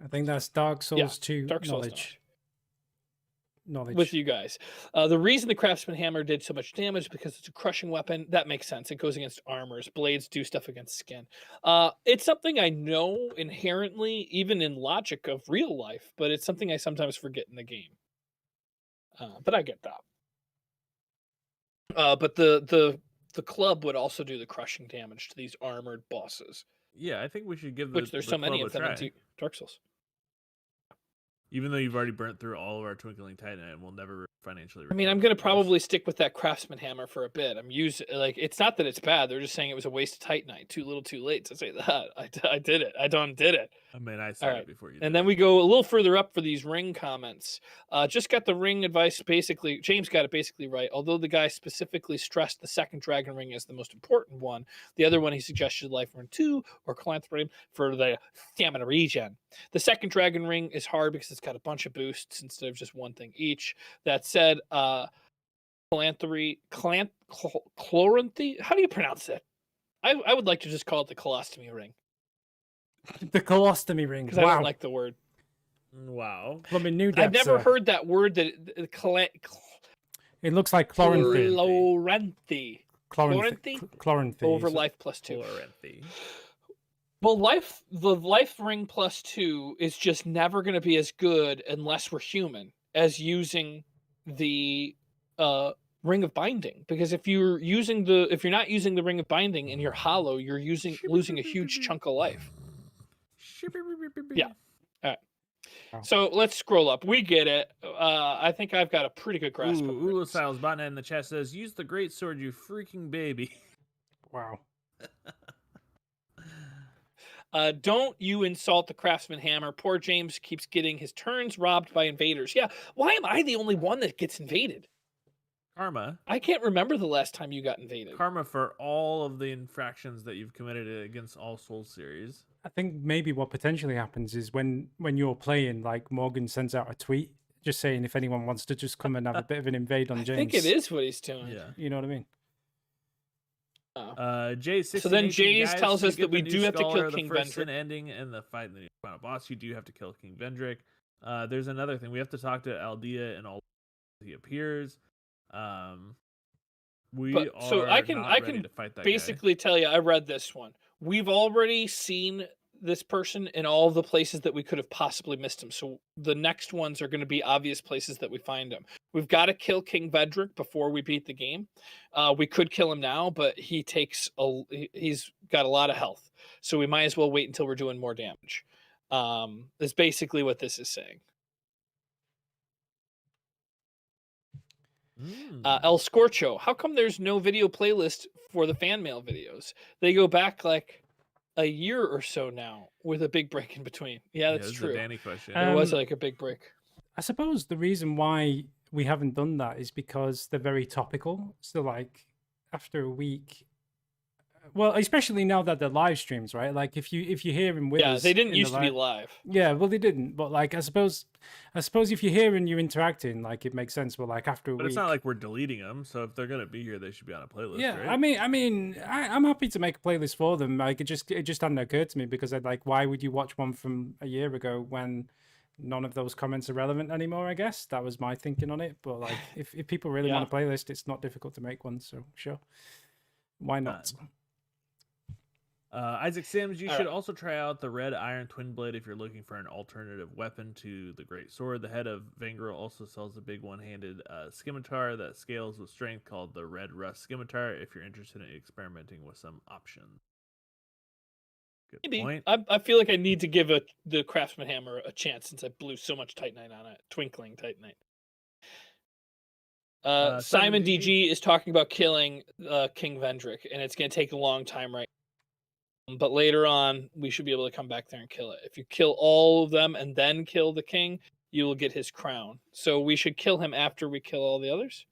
I think that's Dark Souls 2 Dark Souls knowledge with you guys. The reason the Craftsman Hammer did so much damage is because it's a crushing weapon. That makes sense. It goes against armors. Blades do stuff against skin. It's something I know inherently, even in logic of real life, but it's something I sometimes forget in the game. But I get that. But the club would also do the crushing damage to these armored bosses. Yeah, I think we should give which there's so many of them in Dark Souls. Even though you've already burnt through all of our Twinkling Titanite and we'll never financially recover. I mean, I'm going to probably stick with that Craftsman Hammer for a bit. I'm using, like, it's not that it's bad. They're just saying it was a waste of Titanite. Too little, too late to say that. I did it. I did it. I mean, I said it before you did. And then we go a little further up for these ring comments. Just got the ring advice basically. James got it basically right. Although the guy specifically stressed the second dragon ring as the most important one, the other one he suggested Life Rune 2 or Calanthropy for the stamina regen. The second dragon ring is hard because it's got a bunch of boosts instead of just one thing each. That said, Chloranthy. How do you pronounce it? I would like to just call it the colostomy ring. The colostomy ring. Because I don't like the word. Wow. Well, I mean, new I've never heard that word. It looks like Chloranthy. Chloranthy. Over life plus 2. Chloranthy. Well, the life ring plus 2 is just never going to be as good unless we're human as using the ring of binding. Because if you're not using the ring of binding and you're hollow, you're losing a huge chunk of life. Yeah. All right. Wow. So let's scroll up. We get it. I think I've got a pretty good grasp of it. Ulastyles botnet in the chat says, "Use the great sword, you freaking baby." Wow. Don't you insult the Craftsman Hammer. Poor James keeps getting his turns robbed by invaders. Yeah. Why am I the only one that gets invaded? Karma. I can't remember the last time you got invaded. Karma for all of the infractions that you've committed against all Souls series. I think maybe what potentially happens is when you're playing, like Morgan sends out a tweet just saying if anyone wants to just come and have a bit of an invade on James. I think it is what he's doing. Yeah. You know what I mean? So then Jays tells us that we do have to kill King Vendrick. Ending and the fight in the final boss, you do have to kill King Vendrick. There's another thing. We have to talk to Aldea and all he appears. I can to fight that basically tell you I read this one. We've already seen this person in all the places that we could have possibly missed him. So the next ones are going to be obvious places that we find him. We've got to kill King Vedrick before we beat the game. We could kill him now, but he's got a lot of health. So we might as well wait until we're doing more damage. That's basically what this is saying. El Scorcho, how come there's no video playlist for the fan mail videos? They go back like a year or so now with a big break in between. Yeah, that's true. That's a Danny question. There was like a big break. I suppose the reason why we haven't done that is because they're very topical. So like after a week, well, especially now that they're live streams, right? Like if you're hearing with us, they didn't used to be live. Yeah, well, they didn't. But like, I suppose if you're here and you're interacting, like it makes sense. But like after a week, it's not like we're deleting them. So if they're gonna be here, they should be on a playlist. Yeah, right? I'm happy to make a playlist for them. Like it just hadn't occurred to me because I'd like, why would you watch one from a year ago when none of those comments are relevant anymore? I guess that was my thinking on it. But like, if people really want a playlist, it's not difficult to make one. So sure, why not? Isaac Sims, you should also try out the Red Iron Twin Blade if you're looking for an alternative weapon to the Great Sword. The head of Vangril also sells a big one-handed scimitar that scales with strength called the Red Rust Scimitar if you're interested in experimenting with some options. Good point. I feel like I need to give the Craftsman Hammer a chance since I blew so much Titanite on it. Twinkling Titanite. Simon DG is talking about killing King Vendrick, and it's going to take a long time right now. But later on, we should be able to come back there and kill it. If you kill all of them and then kill the king, you will get his crown. So we should kill him after we kill all the others?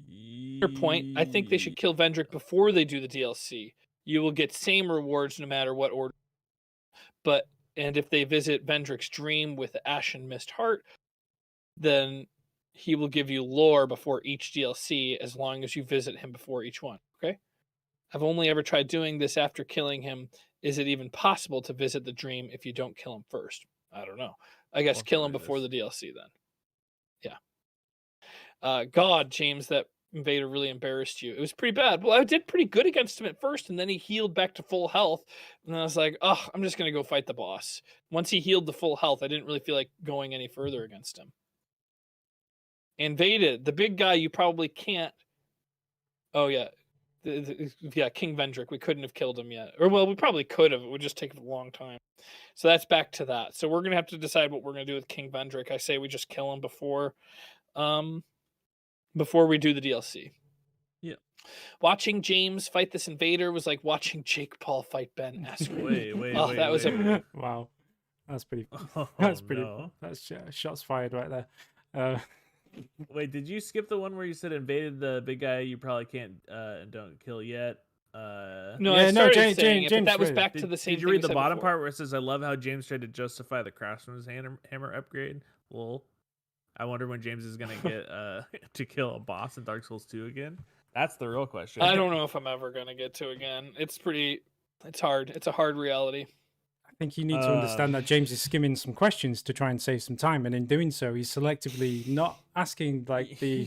Your point. I think they should kill Vendrick before they do the DLC. You will get same rewards no matter what order. And if they visit Vendrick's dream with Ashen Mist Heart, then he will give you lore before each DLC as long as you visit him before each one. Okay? I've only ever tried doing this after killing him. Is it even possible to visit the dream if you don't kill him first? I don't know. I guess kill him before the DLC then. Yeah. God, James, that invader really embarrassed you. It was pretty bad. Well, I did pretty good against him at first, and then he healed back to full health. And I was like, oh, I'm just going to go fight the boss. Once he healed to full health, I didn't really feel like going any further against him. Invaded. The big guy you probably can't. Oh, yeah. King Vendrick. We couldn't have killed him yet. Or, well, we probably could have. It would just take a long time. So that's back to that. So we're going to have to decide what we're going to do with King Vendrick. I say we just kill him before we do the DLC. Yeah. Watching James fight this invader was like watching Jake Paul fight Ben Askren. Wait. That was wow. That's pretty. Oh, that's pretty. No. That's shots fired right there. Wait, did you skip the one where you said invaded the big guy you probably can't and don't kill yet? No, I started saying it, but that was back to the same. Did you read the bottom part where it says, "I love how James tried to justify the Craftsman's Hammer upgrade"? Well, I wonder when James is gonna get to kill a boss in Dark Souls 2 again. That's the real question. I don't know if I'm ever gonna get to again. It's hard. It's a hard reality. I think you need to understand that James is skimming some questions to try and save some time, and in doing so, he's selectively not asking like the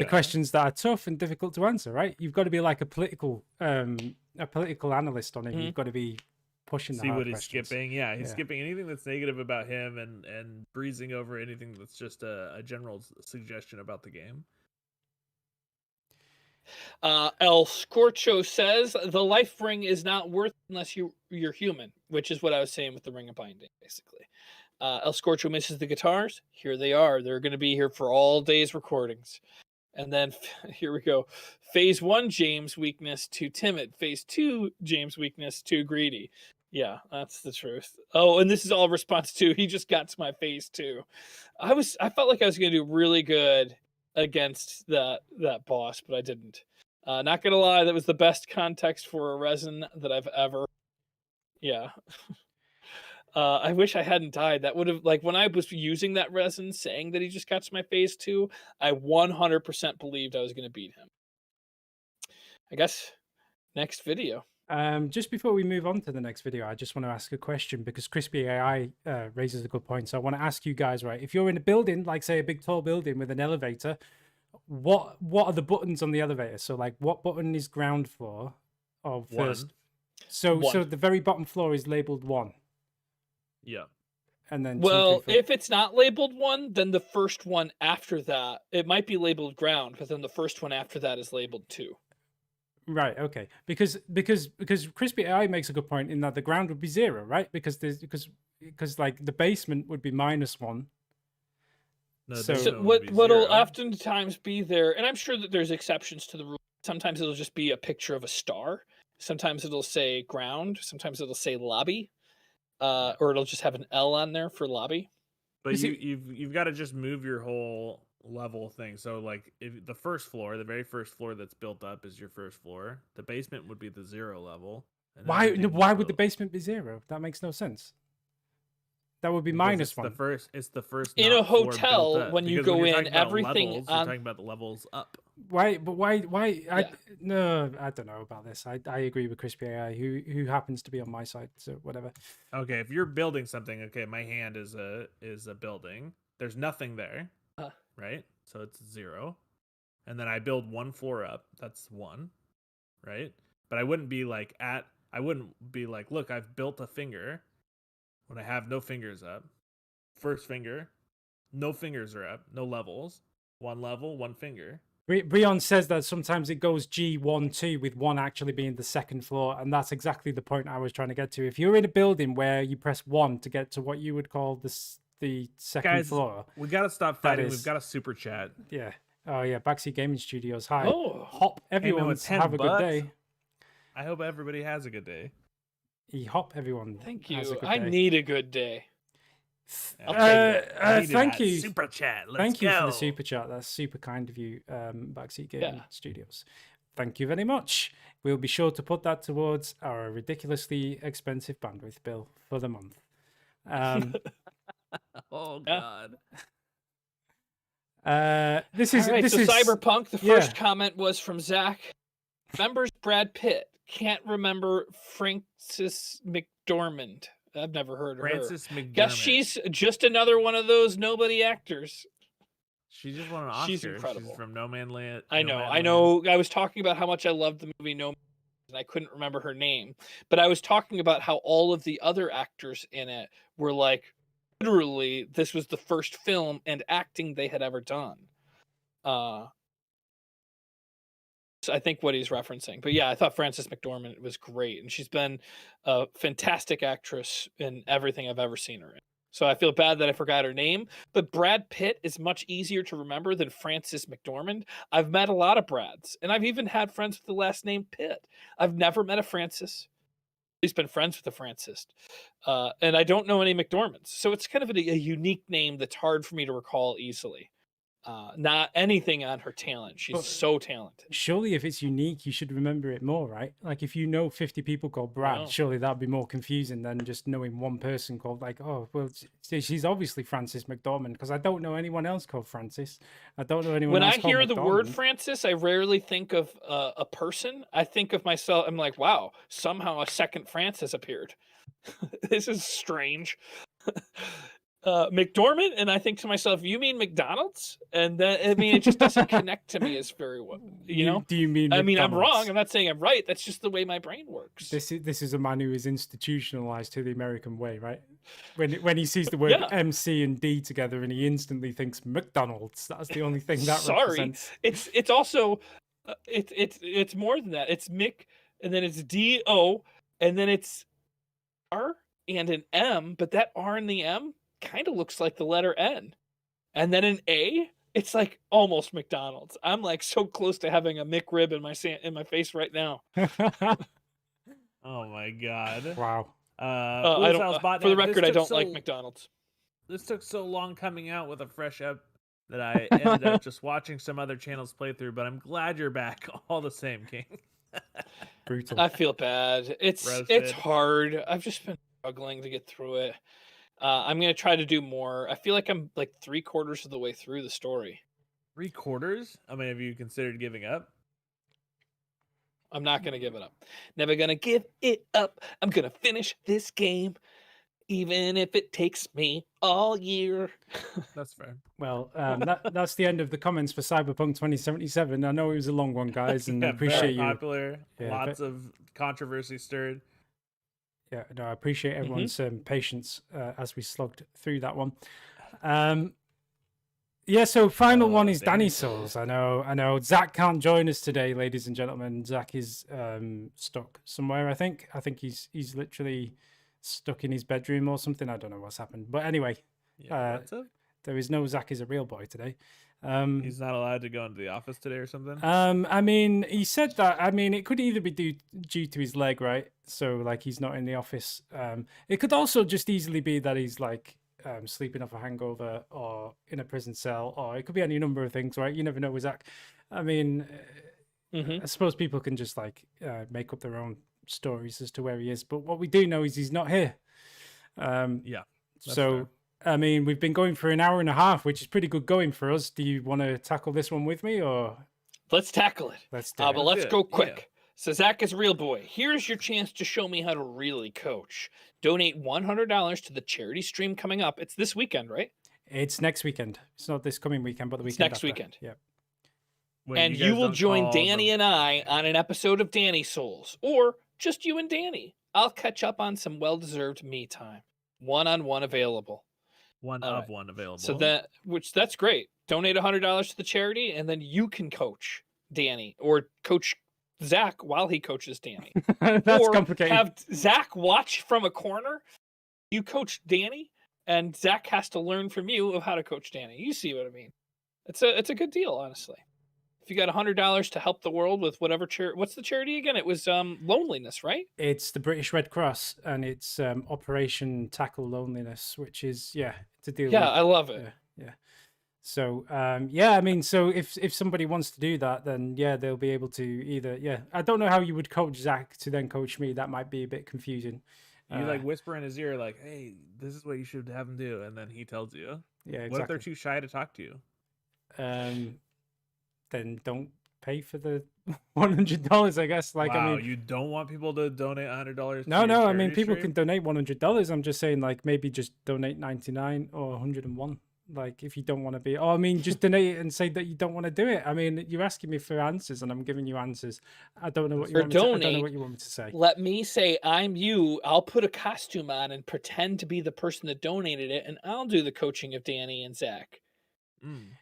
questions that are tough and difficult to answer. Right? You've got to be like a political analyst on it. Mm-hmm. You've got to be pushing. See what he's skipping. Yeah, he's skipping anything that's negative about him and breezing over anything that's just a general suggestion about the game. El Scorcho says the life ring is not worth unless you're human, which is what I was saying with the Ring of Binding, basically. El Scorcho misses the guitars. Here they are. They're going to be here for all day's recordings. And then here we go. Phase 1, James weakness, too timid. Phase 2, James weakness, too greedy. Yeah, that's the truth. Oh, and this is all response to he just got to my phase 2. I felt like I was going to do really good against that boss, but I didn't. Not gonna lie, that was the best context for a resin that I've ever. Yeah. I wish I hadn't died. That would have, like, when I was using that resin, saying that he just got to my phase 2, I 100% believed I was gonna beat him. I guess next video. Just before we move on to the next video, I just want to ask a question because Crispy AI raises a good point. So I want to ask you guys, right? If you're in a building, like say a big tall building with an elevator, what are the buttons on the elevator? So like, what button is ground floor or first? So the very bottom floor is labeled 1. Yeah. And then if it's not labeled 1, then the first one after that, it might be labeled ground, but then the first one after that is labeled 2. Right. Okay. Because Crispy AI makes a good point in that the ground would be 0, right? Because like the basement would be -1, No, So- the So basement would be what'll 0. oftentimes be there, and I'm sure that there's exceptions to the rule. Sometimes it'll just be a picture of a star. Sometimes it'll say ground. Sometimes it'll say lobby, or it'll just have an L on there for lobby. But Is it- you've got to just move your whole level thing. So like if the first floor, the very first floor that's built up is your first floor. The basement would be the 0 level. And Why? everything Why just would the built- basement be 0? That makes no sense. That would be because minus it's 1. it's the first In a not floor built hotel, up. when you Because go you're in, talking about everything levels, on- you're talking about the levels up. Why? But why? Yeah. No, I don't know about this. I agree with Crispy AI, who happens to be on my side. So whatever. Okay, if you're building something, okay, my hand is a building. There's nothing there, right? So it's 0. And then I build 1 floor up. That's 1, right? But I wouldn't be like look, I've built a finger when I have no fingers up. First finger, no fingers are up, no levels. 1 level, 1 finger. Brion says that sometimes it goes G1-2 with 1 actually being the second floor, and that's exactly the point I was trying to get to. If you're in a building where you press 1 to get to what you would call the second Guys, floor, we gotta stop fighting. is- We've got a super chat. yeah. Oh yeah, Backseat Gaming Studios. Hi. Oh. Hop, in with everyone. 10 Have a good bucks. day. I hope everybody has a good day. Hop, everyone. Thank has a you. good I day. need a good day. I'll take it. I needed Thank that you. Super chat. Let's Thank you for go. the super chat. That's super kind of you, Backseat Gaming Yeah. Studios. Thank you very much. We'll be sure to put that towards our ridiculously expensive bandwidth bill for the month. Oh Yeah. God. This is All right, this so is Cyberpunk. The yeah. first comment was from Zach. Remembers Brad Pitt. Can't remember Frances McDormand. I've never heard of her. Frances McDermott. Guess she's just another one of those nobody actors. She just won an Oscar. She's incredible. She's from No Man Land. I know. I was talking about how much I loved the movie No Man, and I couldn't remember her name. But I was talking about how all of the other actors in it were like, literally, this was the first film and acting they had ever done. So I think what he's referencing. But yeah, I thought Frances McDormand was great, and she's been a fantastic actress in everything I've ever seen her in. So I feel bad that I forgot her name, but Brad Pitt is much easier to remember than Frances McDormand. I've met a lot of Brads, and I've even had friends with the last name Pitt. I've never met a Francis. He's been friends with a Francis, and I don't know any McDormands. So it's kind of a unique name that's hard for me to recall easily. Not anything on her talent. She's so talented. Surely, if it's unique, you should remember it more, right? Like if you know 50 people called Brad, surely that'd be more confusing than just knowing one person called like, oh, well, she's obviously Frances McDormand, because I don't know anyone else called Francis. I don't know anyone When else I called hear the word McDormand. Francis, I rarely think of a person. I think of myself. I'm like, wow, somehow a second Francis appeared. This is strange. McDormand, and I think to myself, you mean McDonald's? And then I mean, it just doesn't connect to me as very well. You know? Do you mean? I mean, I'm McDonald's? wrong. I'm not saying I'm right. That's just the way my brain works. This is a man who is institutionalized to the American way, right? When he sees the word MC and D together, and he instantly thinks McDonald's. That's the only thing that represents. It's also it's more than that. It's Mick, and then it's D-O, and then it's R and an M, but that R and the M kind of looks like the letter N. And then an A, it's like almost McDonald's. I'm like so close to having a McRib in my face right now. Oh my God. Wow. I don't, for the record, I don't like McDonald's. This took so long coming out with a fresh up that I ended up just watching some other channels play through, but I'm glad you're back all the same, King. Brutal. I feel bad. It's hard. I've just been struggling to get through it. I'm going to try to do more. I feel like I'm like 3/4 of the way through the story. 3/4? I mean, have you considered giving up? I'm not going to give it up. Never going to give it up. I'm going to finish this game, even if it takes me all year. That's fair. Well, that's the end of the comments for Cyberpunk 2077. I know it was a long one, guys, and I appreciate very you. Popular. Yeah, lots of controversy stirred. Yeah, no, I appreciate everyone's patience as we slugged through that one. Yeah, so final one is Danny Souls. I know. Zach can't join us today, ladies and gentlemen. Zach is stuck somewhere. I think he's literally stuck in his bedroom or something. I don't know what's happened, but anyway, Yeah, what's up? There is no Zach is a real boy today. He's not allowed to go into the office today or something. I mean, he said that. I mean, it could either be due to his leg, right? So like he's not in the office. It could also just easily be that he's like sleeping off a hangover or in a prison cell, or it could be any number of things, right? You never know with Zach. I mean, I suppose people can just like make up their own stories as to where he is. But what we do know is he's not here. Yeah. So. Fair. I mean, we've been going for an hour and a half, which is pretty good going for us. Do you want to tackle this one with me, or let's tackle it? Let's do it. But let's go quick. Yeah. So Zach is a real boy. Here's your chance to show me how to really coach. Donate $100 to the charity stream coming up. It's this weekend, right? It's next weekend. It's not this coming weekend, but the weekend next after. Weekend. Yeah. Wait, and you will join Danny and I on an episode of Danny Souls, or just you and Danny. I'll catch up on some well-deserved me time. One-on-one available. One available. So that's great. Donate $100 to the charity, and then you can coach Danny or coach Zach while he coaches Danny. That's complicated. Have Zach watch from a corner. You coach Danny, and Zach has to learn from you of how to coach Danny. You see what I mean? It's a good deal, honestly. If you got $100 to help the world with whatever charity, what's the charity again? It was loneliness, right? It's the British Red Cross, and it's Operation Tackle Loneliness, which is to deal with. Yeah, I love it. Yeah. So I mean, so if somebody wants to do that, then they'll be able to either. I don't know how you would coach Zach to then coach me. That might be a bit confusing. You like whisper in his ear, like, "Hey, this is what you should have him do," and then he tells you. Yeah, exactly. What if they're too shy to talk to you? Then don't pay for the $100, I guess. Like, wow, I mean, you don't want people to donate $100? No. I mean, people can donate $100. I'm just saying, like, maybe just donate 99 or 101. Like, if you don't want to be, I mean, just donate it and say that you don't want to do it. I mean, you're asking me for answers, and I'm giving you answers. I don't know what you want me to, I don't know what you want me to say. Let me say I'm you. I'll put a costume on and pretend to be the person that donated it, and I'll do the coaching of Danny and Zach.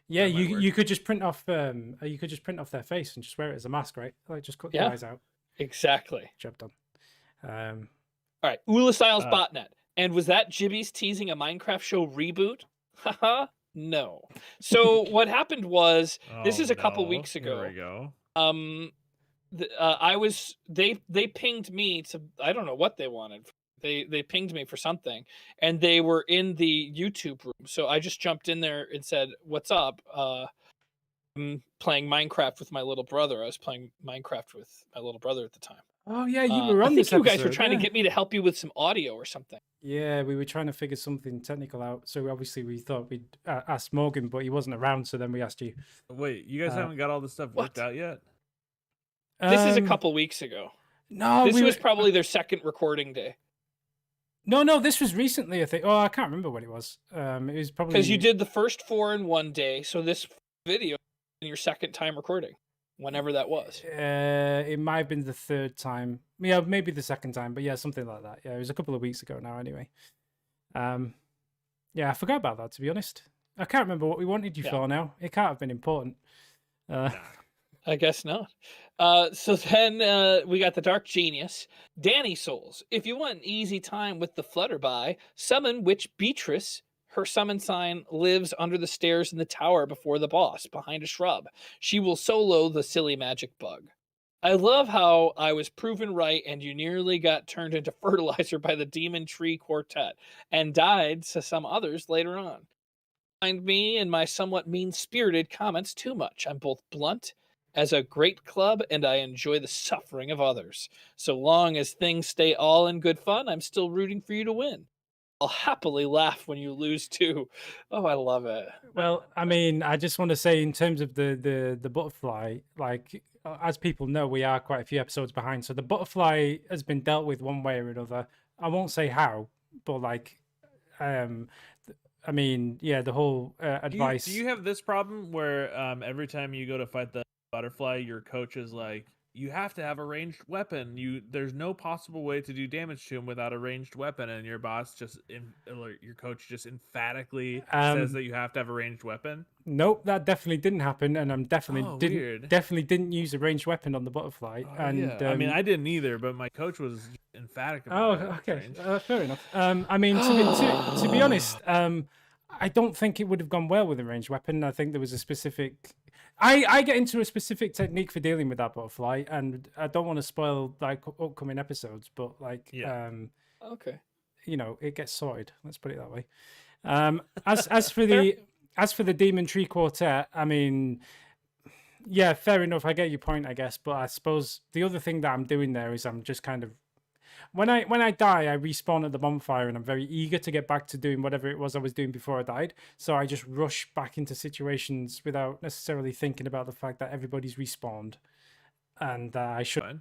Yeah, you could just print off their face and just wear it as a mask, right? Like, just cut the eyes out. Exactly. Job done. All right, Ula Styles Botnet. And was that Jibby's teasing a Minecraft show reboot? Haha, no. So what happened was this is a couple weeks ago. Here we go. They pinged me to, I don't know what they wanted. They pinged me for something, and they were in the YouTube room. So I just jumped in there and said, "What's up?" I'm playing Minecraft with my little brother. I was playing Minecraft with my little brother at the time. Oh yeah, you were on this episode. You guys were episode, trying to get me to help you with some audio or something. Yeah, we were trying to figure something technical out. So obviously we thought we'd ask Morgan, but he wasn't around. So then we asked you. Wait, you guys haven't got all this stuff worked out yet? This is a couple weeks ago. No, this was probably their second recording day. No, this was recently, I think. Oh, I can't remember what it was. It was probably because you did the first 4 in one day. So this video is your second time recording, whenever that was. It might have been the third time. Yeah, maybe the second time, but yeah, something like that. Yeah, it was a couple of weeks ago now. Anyway, I forgot about that, to be honest. I can't remember what we wanted you for now. It can't have been important. I guess not. So then we got the Dark Genius. Danny Souls. If you want an easy time with the Flutterby, summon Witch Beatrice. Her summon sign lives under the stairs in the tower before the boss, behind a shrub. She will solo the silly magic bug. I love how I was proven right and you nearly got turned into fertilizer by the Demon Tree Quartet and died to some others later on. Find me and my somewhat mean-spirited comments too much. I'm both blunt as a great club, and I enjoy the suffering of others. So long as things stay all in good fun, I'm still rooting for you to win. I'll happily laugh when you lose too. Oh, I love it. Well, I mean, I just want to say in terms of the butterfly, like, as people know, we are quite a few episodes behind. So the butterfly has been dealt with one way or another. I won't say how, but like, I mean, yeah, the whole advice. Do you have this problem where every time you go to fight the butterfly, your coach is like, you have to have a ranged weapon. There's no possible way to do damage to him without a ranged weapon, and your boss your coach just emphatically says that you have to have a ranged weapon? Nope, that definitely didn't happen, and I'm definitely didn't use a ranged weapon on the butterfly. I mean, I didn't either, but my coach was emphatic about it. Okay, fair enough. I mean, to be honest, I don't think it would have gone well with a ranged weapon. I think there was a specific. I get into a specific technique for dealing with that butterfly, and I don't want to spoil like upcoming episodes, but like, okay, you know, it gets sorted. Let's put it that way. As for the Demon Tree Quartet, I mean, yeah, fair enough. I get your point, I guess, but I suppose the other thing that I'm doing there is I'm just kind of when I die, I respawn at the bonfire, and I'm very eager to get back to doing whatever it was I was doing before I died. So I just rush back into situations without necessarily thinking about the fact that everybody's respawned, and I should.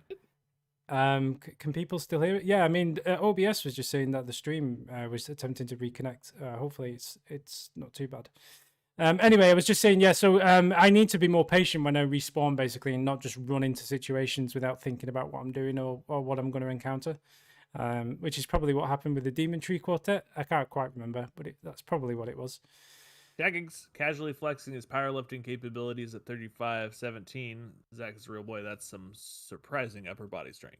Can people still hear it? Yeah, I mean, OBS was just saying that the stream was attempting to reconnect. Hopefully, it's not too bad. Anyway, I was just saying, yeah. So I need to be more patient when I respawn, basically, and not just run into situations without thinking about what I'm doing or what I'm going to encounter. Which is probably what happened with the Demon Tree Quartet. I can't quite remember, but that's probably what it was. Jaggings casually flexing his powerlifting capabilities at 35-17. Zach's real boy. That's some surprising upper body strength.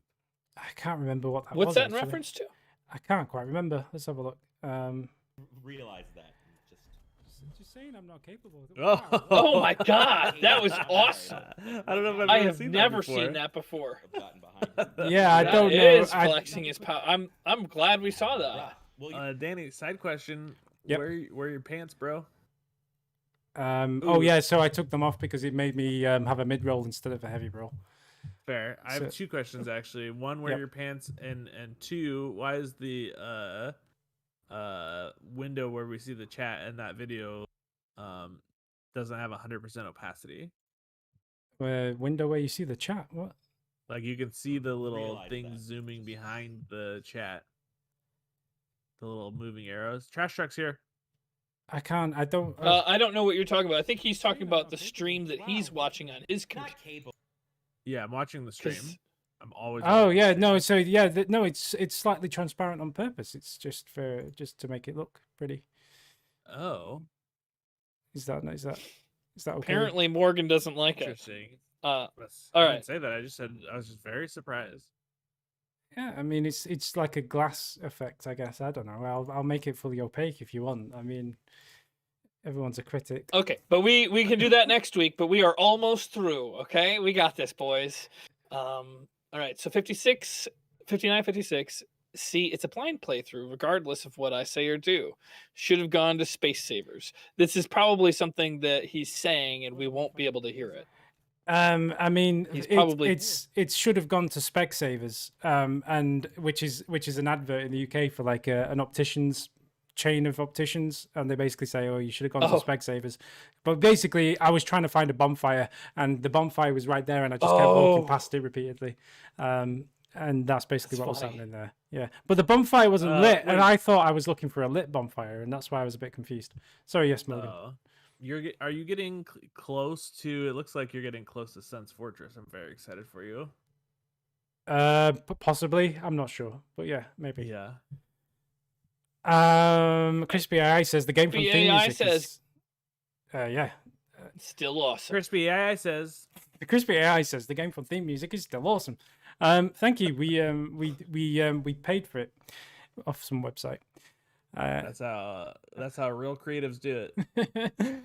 I can't remember what that was. What's that in reference to? I can't quite remember. Let's have a look. Realize that. Just saying I'm not capable. Oh my god, that was awesome. I don't know if I have never seen that before. Yeah, I don't know. It is flexing his power. I'm glad we saw that. Danny, side question. Yep. Where are your pants, bro? Oh yeah, so I took them off because it made me have a mid roll instead of a heavy roll. Fair. I have two questions actually. One, where your pants, and two, why is the window where we see the chat in that video doesn't have 100% opacity? Window where you see the chat? What? Like you can see the little thing zooming behind the chat. The little moving arrows. Trash truck's here. I can't. I don't. I don't know what you're talking about. I think he's talking about the stream that he's watching on his computer. Yeah, I'm watching the stream. I'm always. Oh yeah, no. So yeah, no. It's slightly transparent on purpose. It's just to make it look pretty. Oh. Is that okay? Apparently Morgan doesn't like it. Interesting. All I right. didn't say that. I just said I was just very surprised. Yeah, I mean it's like a glass effect, I guess. I don't know. I'll make it fully opaque if you want. I mean, everyone's a critic. Okay, but we can do that next week. But we are almost through. Okay, we got this, boys. All right. So 56, 59, 56. See, it's a blind playthrough, regardless of what I say or do. Should have gone to Space Savers. This is probably something that he's saying, and we won't be able to hear it. I mean, it should have gone to Specsavers, and which is an advert in the UK for like an optician's chain of opticians, and they basically say, "Oh, you should have gone to Specsavers." But basically, I was trying to find a bonfire, and the bonfire was right there, and I just kept walking past it repeatedly. And that's basically what was happening there. Yeah, but the bonfire wasn't lit, and I thought I was looking for a lit bonfire, and that's why I was a bit confused. Sorry, yes, Morgan. Are you getting close to? It looks like you're getting close to Sense Fortress. I'm very excited for you. Possibly. I'm not sure, but yeah, maybe. Yeah. Crispy AI says the game from theme music says, yeah. Still awesome. Crispy AI says. The Crispy AI says the game from theme music is still awesome. Thank you. We paid for it off some website. That's how real creatives do it.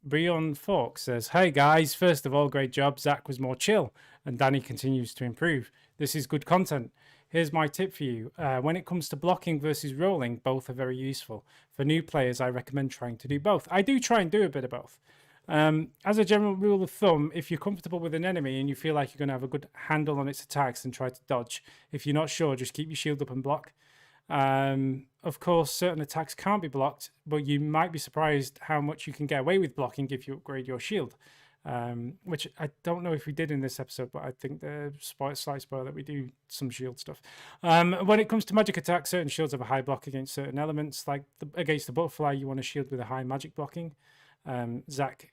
Brion Falk says, "Hey guys, first of all, great job. Zach was more chill, and Danny continues to improve. This is good content. Here's my tip for you. When it comes to blocking versus rolling, both are very useful. For new players, I recommend trying to do both. I do try and do a bit of both. As a general rule of thumb, if you're comfortable with an enemy and you feel like you're going to have a good handle on its attacks, then try to dodge. If you're not sure, just keep your shield up and block. Of course, certain attacks can't be blocked, but you might be surprised how much you can get away with blocking if you upgrade your shield. Which I don't know if we did in this episode, but I think the slight spoiler that we do some shield stuff. When it comes to magic attacks, certain shields have a high block against certain elements. Like against the butterfly, you want a shield with a high magic blocking. Zach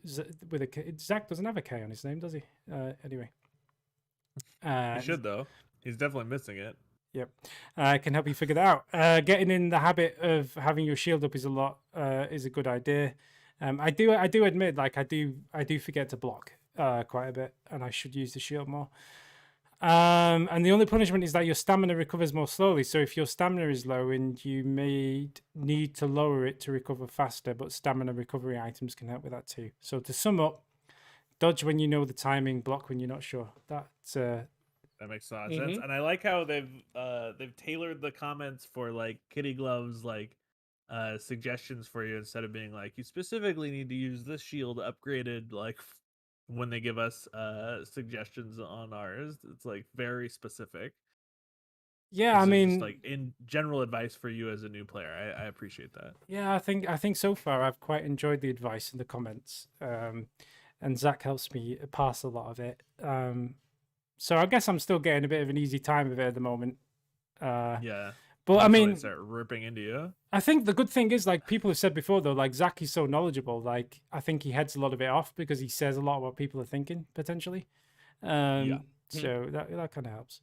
Zach doesn't have a K on his name, does he? Anyway, he should though. He's definitely missing it. Yep, I can help you figure that out. Getting in the habit of having your shield up is a good idea. I do admit, like I do forget to block quite a bit, and I should use the shield more. And the only punishment is that your stamina recovers more slowly. So if your stamina is low and you may need to lower it to recover faster, but stamina recovery items can help with that too. So to sum up, dodge when you know the timing, block when you're not sure. That makes a lot of sense. And I like how they've tailored the comments for like kitty gloves, like suggestions for you, instead of being like, you specifically need to use this shield upgraded, like when they give us suggestions on ours. It's like very specific. Yeah, I mean, just like in general advice for you as a new player. I appreciate that. Yeah, I think so far I've quite enjoyed the advice in the comments, and Zach helps me pass a lot of it. So I guess I'm still getting a bit of an easy time of it at the moment. Yeah, but I mean, start ripping into you. I think the good thing is, like people have said before, though, like Zach is so knowledgeable. Like I think he heads a lot of it off because he says a lot of what people are thinking potentially. So that kind of helps.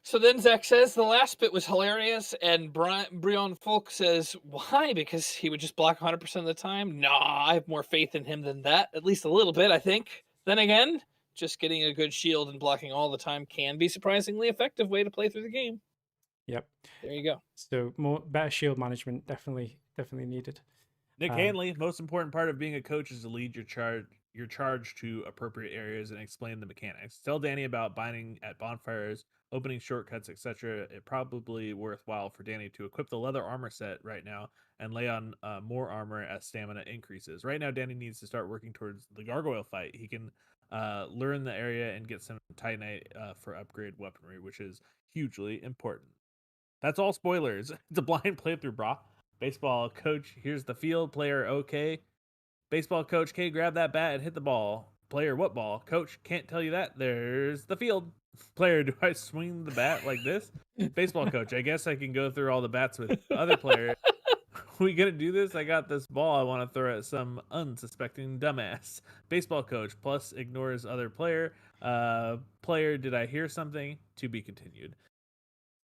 So then Zach says the last bit was hilarious, and Brian Folk says, why? Because he would just block 100% of the time? Nah, I have more faith in him than that. At least a little bit, I think. Then again, just getting a good shield and blocking all the time can be surprisingly effective way to play through the game. Yep. There you go. So better shield management definitely needed. Nick Hanley, most important part of being a coach is to lead your charge to appropriate areas and explain the mechanics. Tell Danny about binding at bonfires, opening shortcuts, etc. It's probably worthwhile for Danny to equip the leather armor set right now and lay on more armor as stamina increases. Right now, Danny needs to start working towards the gargoyle fight. He can learn the area and get some titanite for upgrade weaponry, which is hugely important. That's all spoilers. It's a blind playthrough, brah. Baseball coach, here's the field. Player, okay. Baseball coach, okay, grab that bat and hit the ball. Player, what ball? Coach, can't tell you that. There's the field. Player, do I swing the bat like this? Baseball coach, I guess I can go through all the bats with other player. We gonna do this? I got this ball I want to throw at some unsuspecting dumbass. Baseball coach, plus ignores other player. Player, did I hear something? To be continued.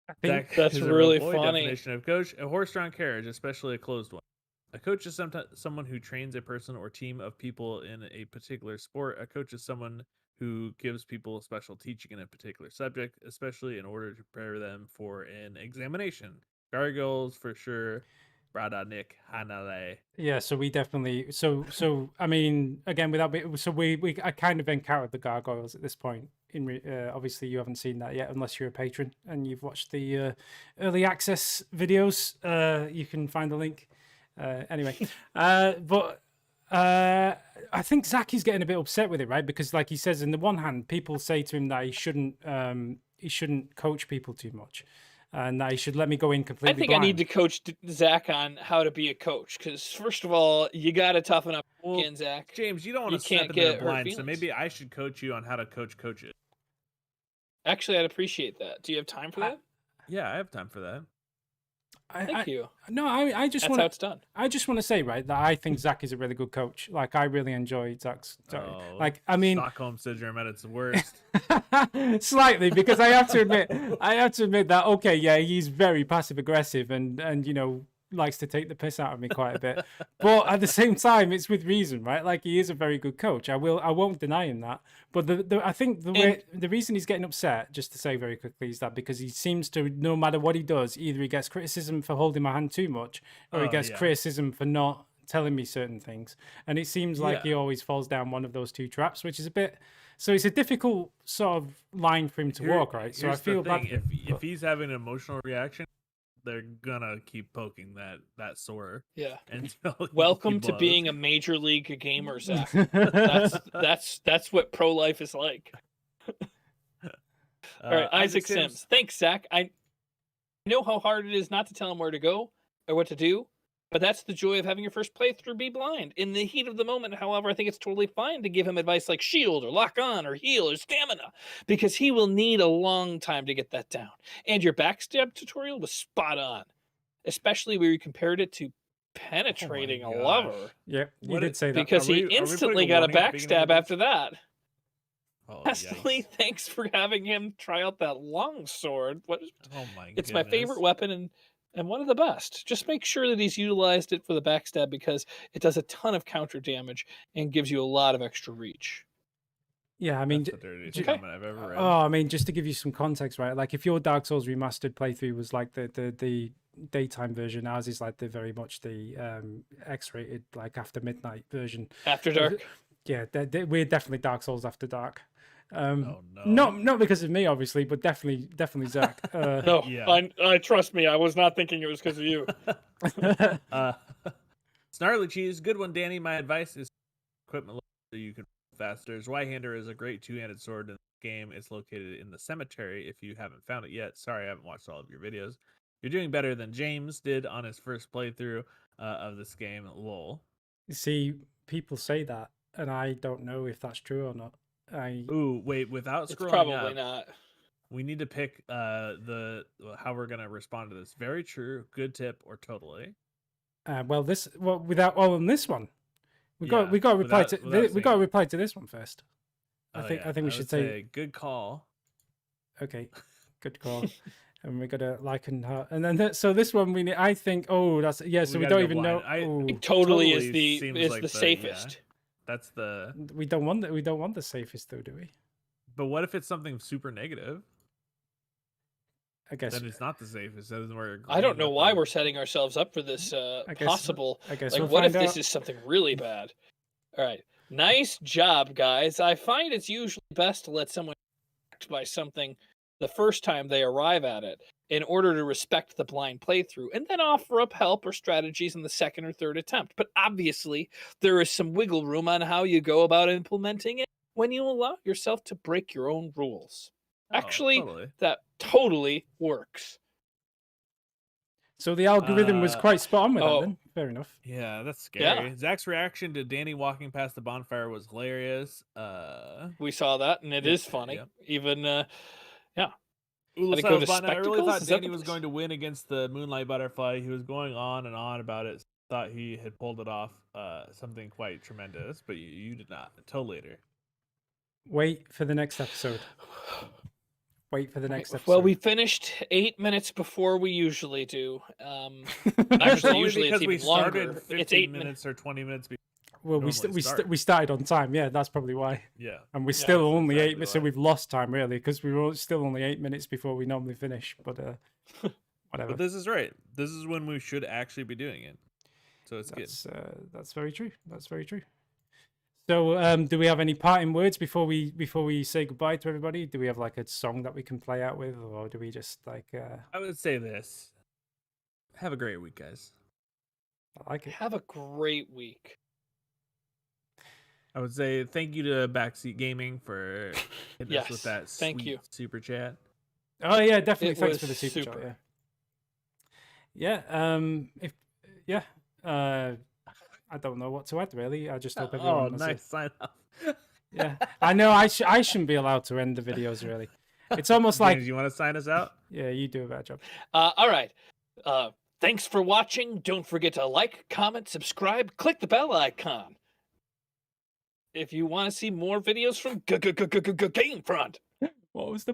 I think that's really funny. Definition of coach: a horse-drawn carriage, especially a closed one. A coach is someone who trains a person or team of people in a particular sport. A coach is someone who gives people special teaching in a particular subject, especially in order to prepare them for an examination. Gargoyles for sure. Brada Nick Hanale. Yeah, so we definitely so I mean, again, without I kind of encountered the gargoyles at this point. Obviously you haven't seen that yet unless you're a patron and you've watched the early access videos. You can find the link. Anyway, but I think Zach is getting a bit upset with it, right? Because like he says, in the one hand, people say to him that he shouldn't coach people too much. And that he should let me go in completely I think blind. I need to coach Zach on how to be a coach, because first of all, you got to toughen up again, Zach. James, you don't want to step into the blind, so maybe I should coach you on how to coach coaches. Actually, I'd appreciate that. Do you have time for that? Yeah, I have time for that. Thank you. No, I just want. That's how it's done. I just want to say, right, that I think Zach is a really good coach. Like, I really enjoy Zach's. Like, I mean, Stockholm syndrome at its worst. Slightly, because I have to admit that. Okay, yeah, he's very passive aggressive and you know likes to take the piss out of me quite a bit. But at the same time, it's with reason, right? Like he is a very good coach. I won't deny him that. But I think the reason he's getting upset, just to say very quickly, is that because he seems to, no matter what he does, either he gets criticism for holding my hand too much, or he gets criticism for not telling me certain things. And it seems like he always falls down one of those two traps, which is a bit. So it's a difficult sort of line for him to walk, right? So I feel bad. If he's having an emotional reaction, they're gonna keep poking that sore. Yeah. Until welcome to being a major league gamer, Zach. that's what pro life is like. All right, Isaac Sims. Thanks, Zach. I know how hard it is not to tell him where to go or what to do, but that's the joy of having your first playthrough be blind. In the heat of the moment, however, I think it's totally fine to give him advice like shield or lock on or heal or stamina, because he will need a long time to get that down. And your backstab tutorial was spot on, especially where you compared it to penetrating a lover. Yep, you did say that. Because he instantly got a backstab after that. Wesley, thanks for having him try out that long sword. It's my favorite weapon and one of the best. Just make sure that he's utilized it for the backstab, because it does a ton of counter damage and gives you a lot of extra reach. Yeah, I mean, That's the dirtiest comment I've ever read. I mean, just to give you some context, right? Like, if your Dark Souls remastered playthrough was like the daytime version, ours is like the very much the X-rated, like after midnight version. After dark. Yeah, we're definitely Dark Souls after dark. Oh no! Not because of me, obviously, but definitely Zach. No, yeah. I trust me. I was not thinking it was because of you. Snarly Cheese, good one, Danny. My advice is equipment so you can faster. Zweihander is a great two-handed sword in the game. It's located in the cemetery. If you haven't found it yet, sorry, I haven't watched all of your videos. You're doing better than James did on his first playthrough of this game. Lol. You see, people say that, and I don't know if that's true or not. Ooh, wait! Without scrolling probably up, not. we need to pick how we're gonna respond to this. Very true, good tip, or totally. Without on this one, we got to reply to this one first. I think we should say good call. Okay, good call. And we got to like and heart, and then so this one we need. I think. Oh, that's yeah. So we don't even know. It totally is the safest. Yeah. That's the. We don't want the safest though, do we? But what if it's something super negative? I guess then it's not the safest. I don't know why we're setting ourselves up for this possible. I guess like, we'll what if find this is something really bad? All right, nice job, guys. I find it's usually best to let someone by something the first time they arrive at it, in order to respect the blind playthrough, and then offer up help or strategies in the second or third attempt. But obviously, there is some wiggle room on how you go about implementing it when you allow yourself to break your own rules. Actually, totally. That totally works. So the algorithm was quite spot on with that then. Fair enough. Yeah, that's scary. Yeah. Zach's reaction to Danny walking past the bonfire was hilarious. We saw that, and it is funny. Yeah. Even, Ula I really thought Danny was going to win against the Moonlight Butterfly. He was going on and on about it. Thought he had pulled it off, something quite tremendous, but you did not. Until later. Wait for the next episode. Wait for the next episode. Well, we finished 8 minutes before we usually do. Actually, usually it's even longer. 15 it's 8 minutes or 20 minutes before. Well, we started on time. Yeah, that's probably why. Yeah, and we're still only 8 minutes, so we've lost time really because we were still only 8 minutes before we normally finish. But whatever. But this is right. This is when we should actually be doing it. So it's good. That's very true. That's very true. So, do we have any parting words before we say goodbye to everybody? Do we have like a song that we can play out with, or do we just like? I would say this. Have a great week, guys. I like it. Have a great week. I would say thank you to Backseat Gaming for hitting us with that sweet super chat. Oh yeah, definitely. Thanks for the super chat. Yeah. I don't know what to add really. I just hope everyone. Oh, nice sign off. Yeah, I know. I shouldn't be allowed to end the videos really. It's almost like. James, you want to sign us out? Yeah, you do a bad job. All right. Thanks for watching. Don't forget to like, comment, subscribe, click the bell icon. If you want to see more videos from GameFront. What was the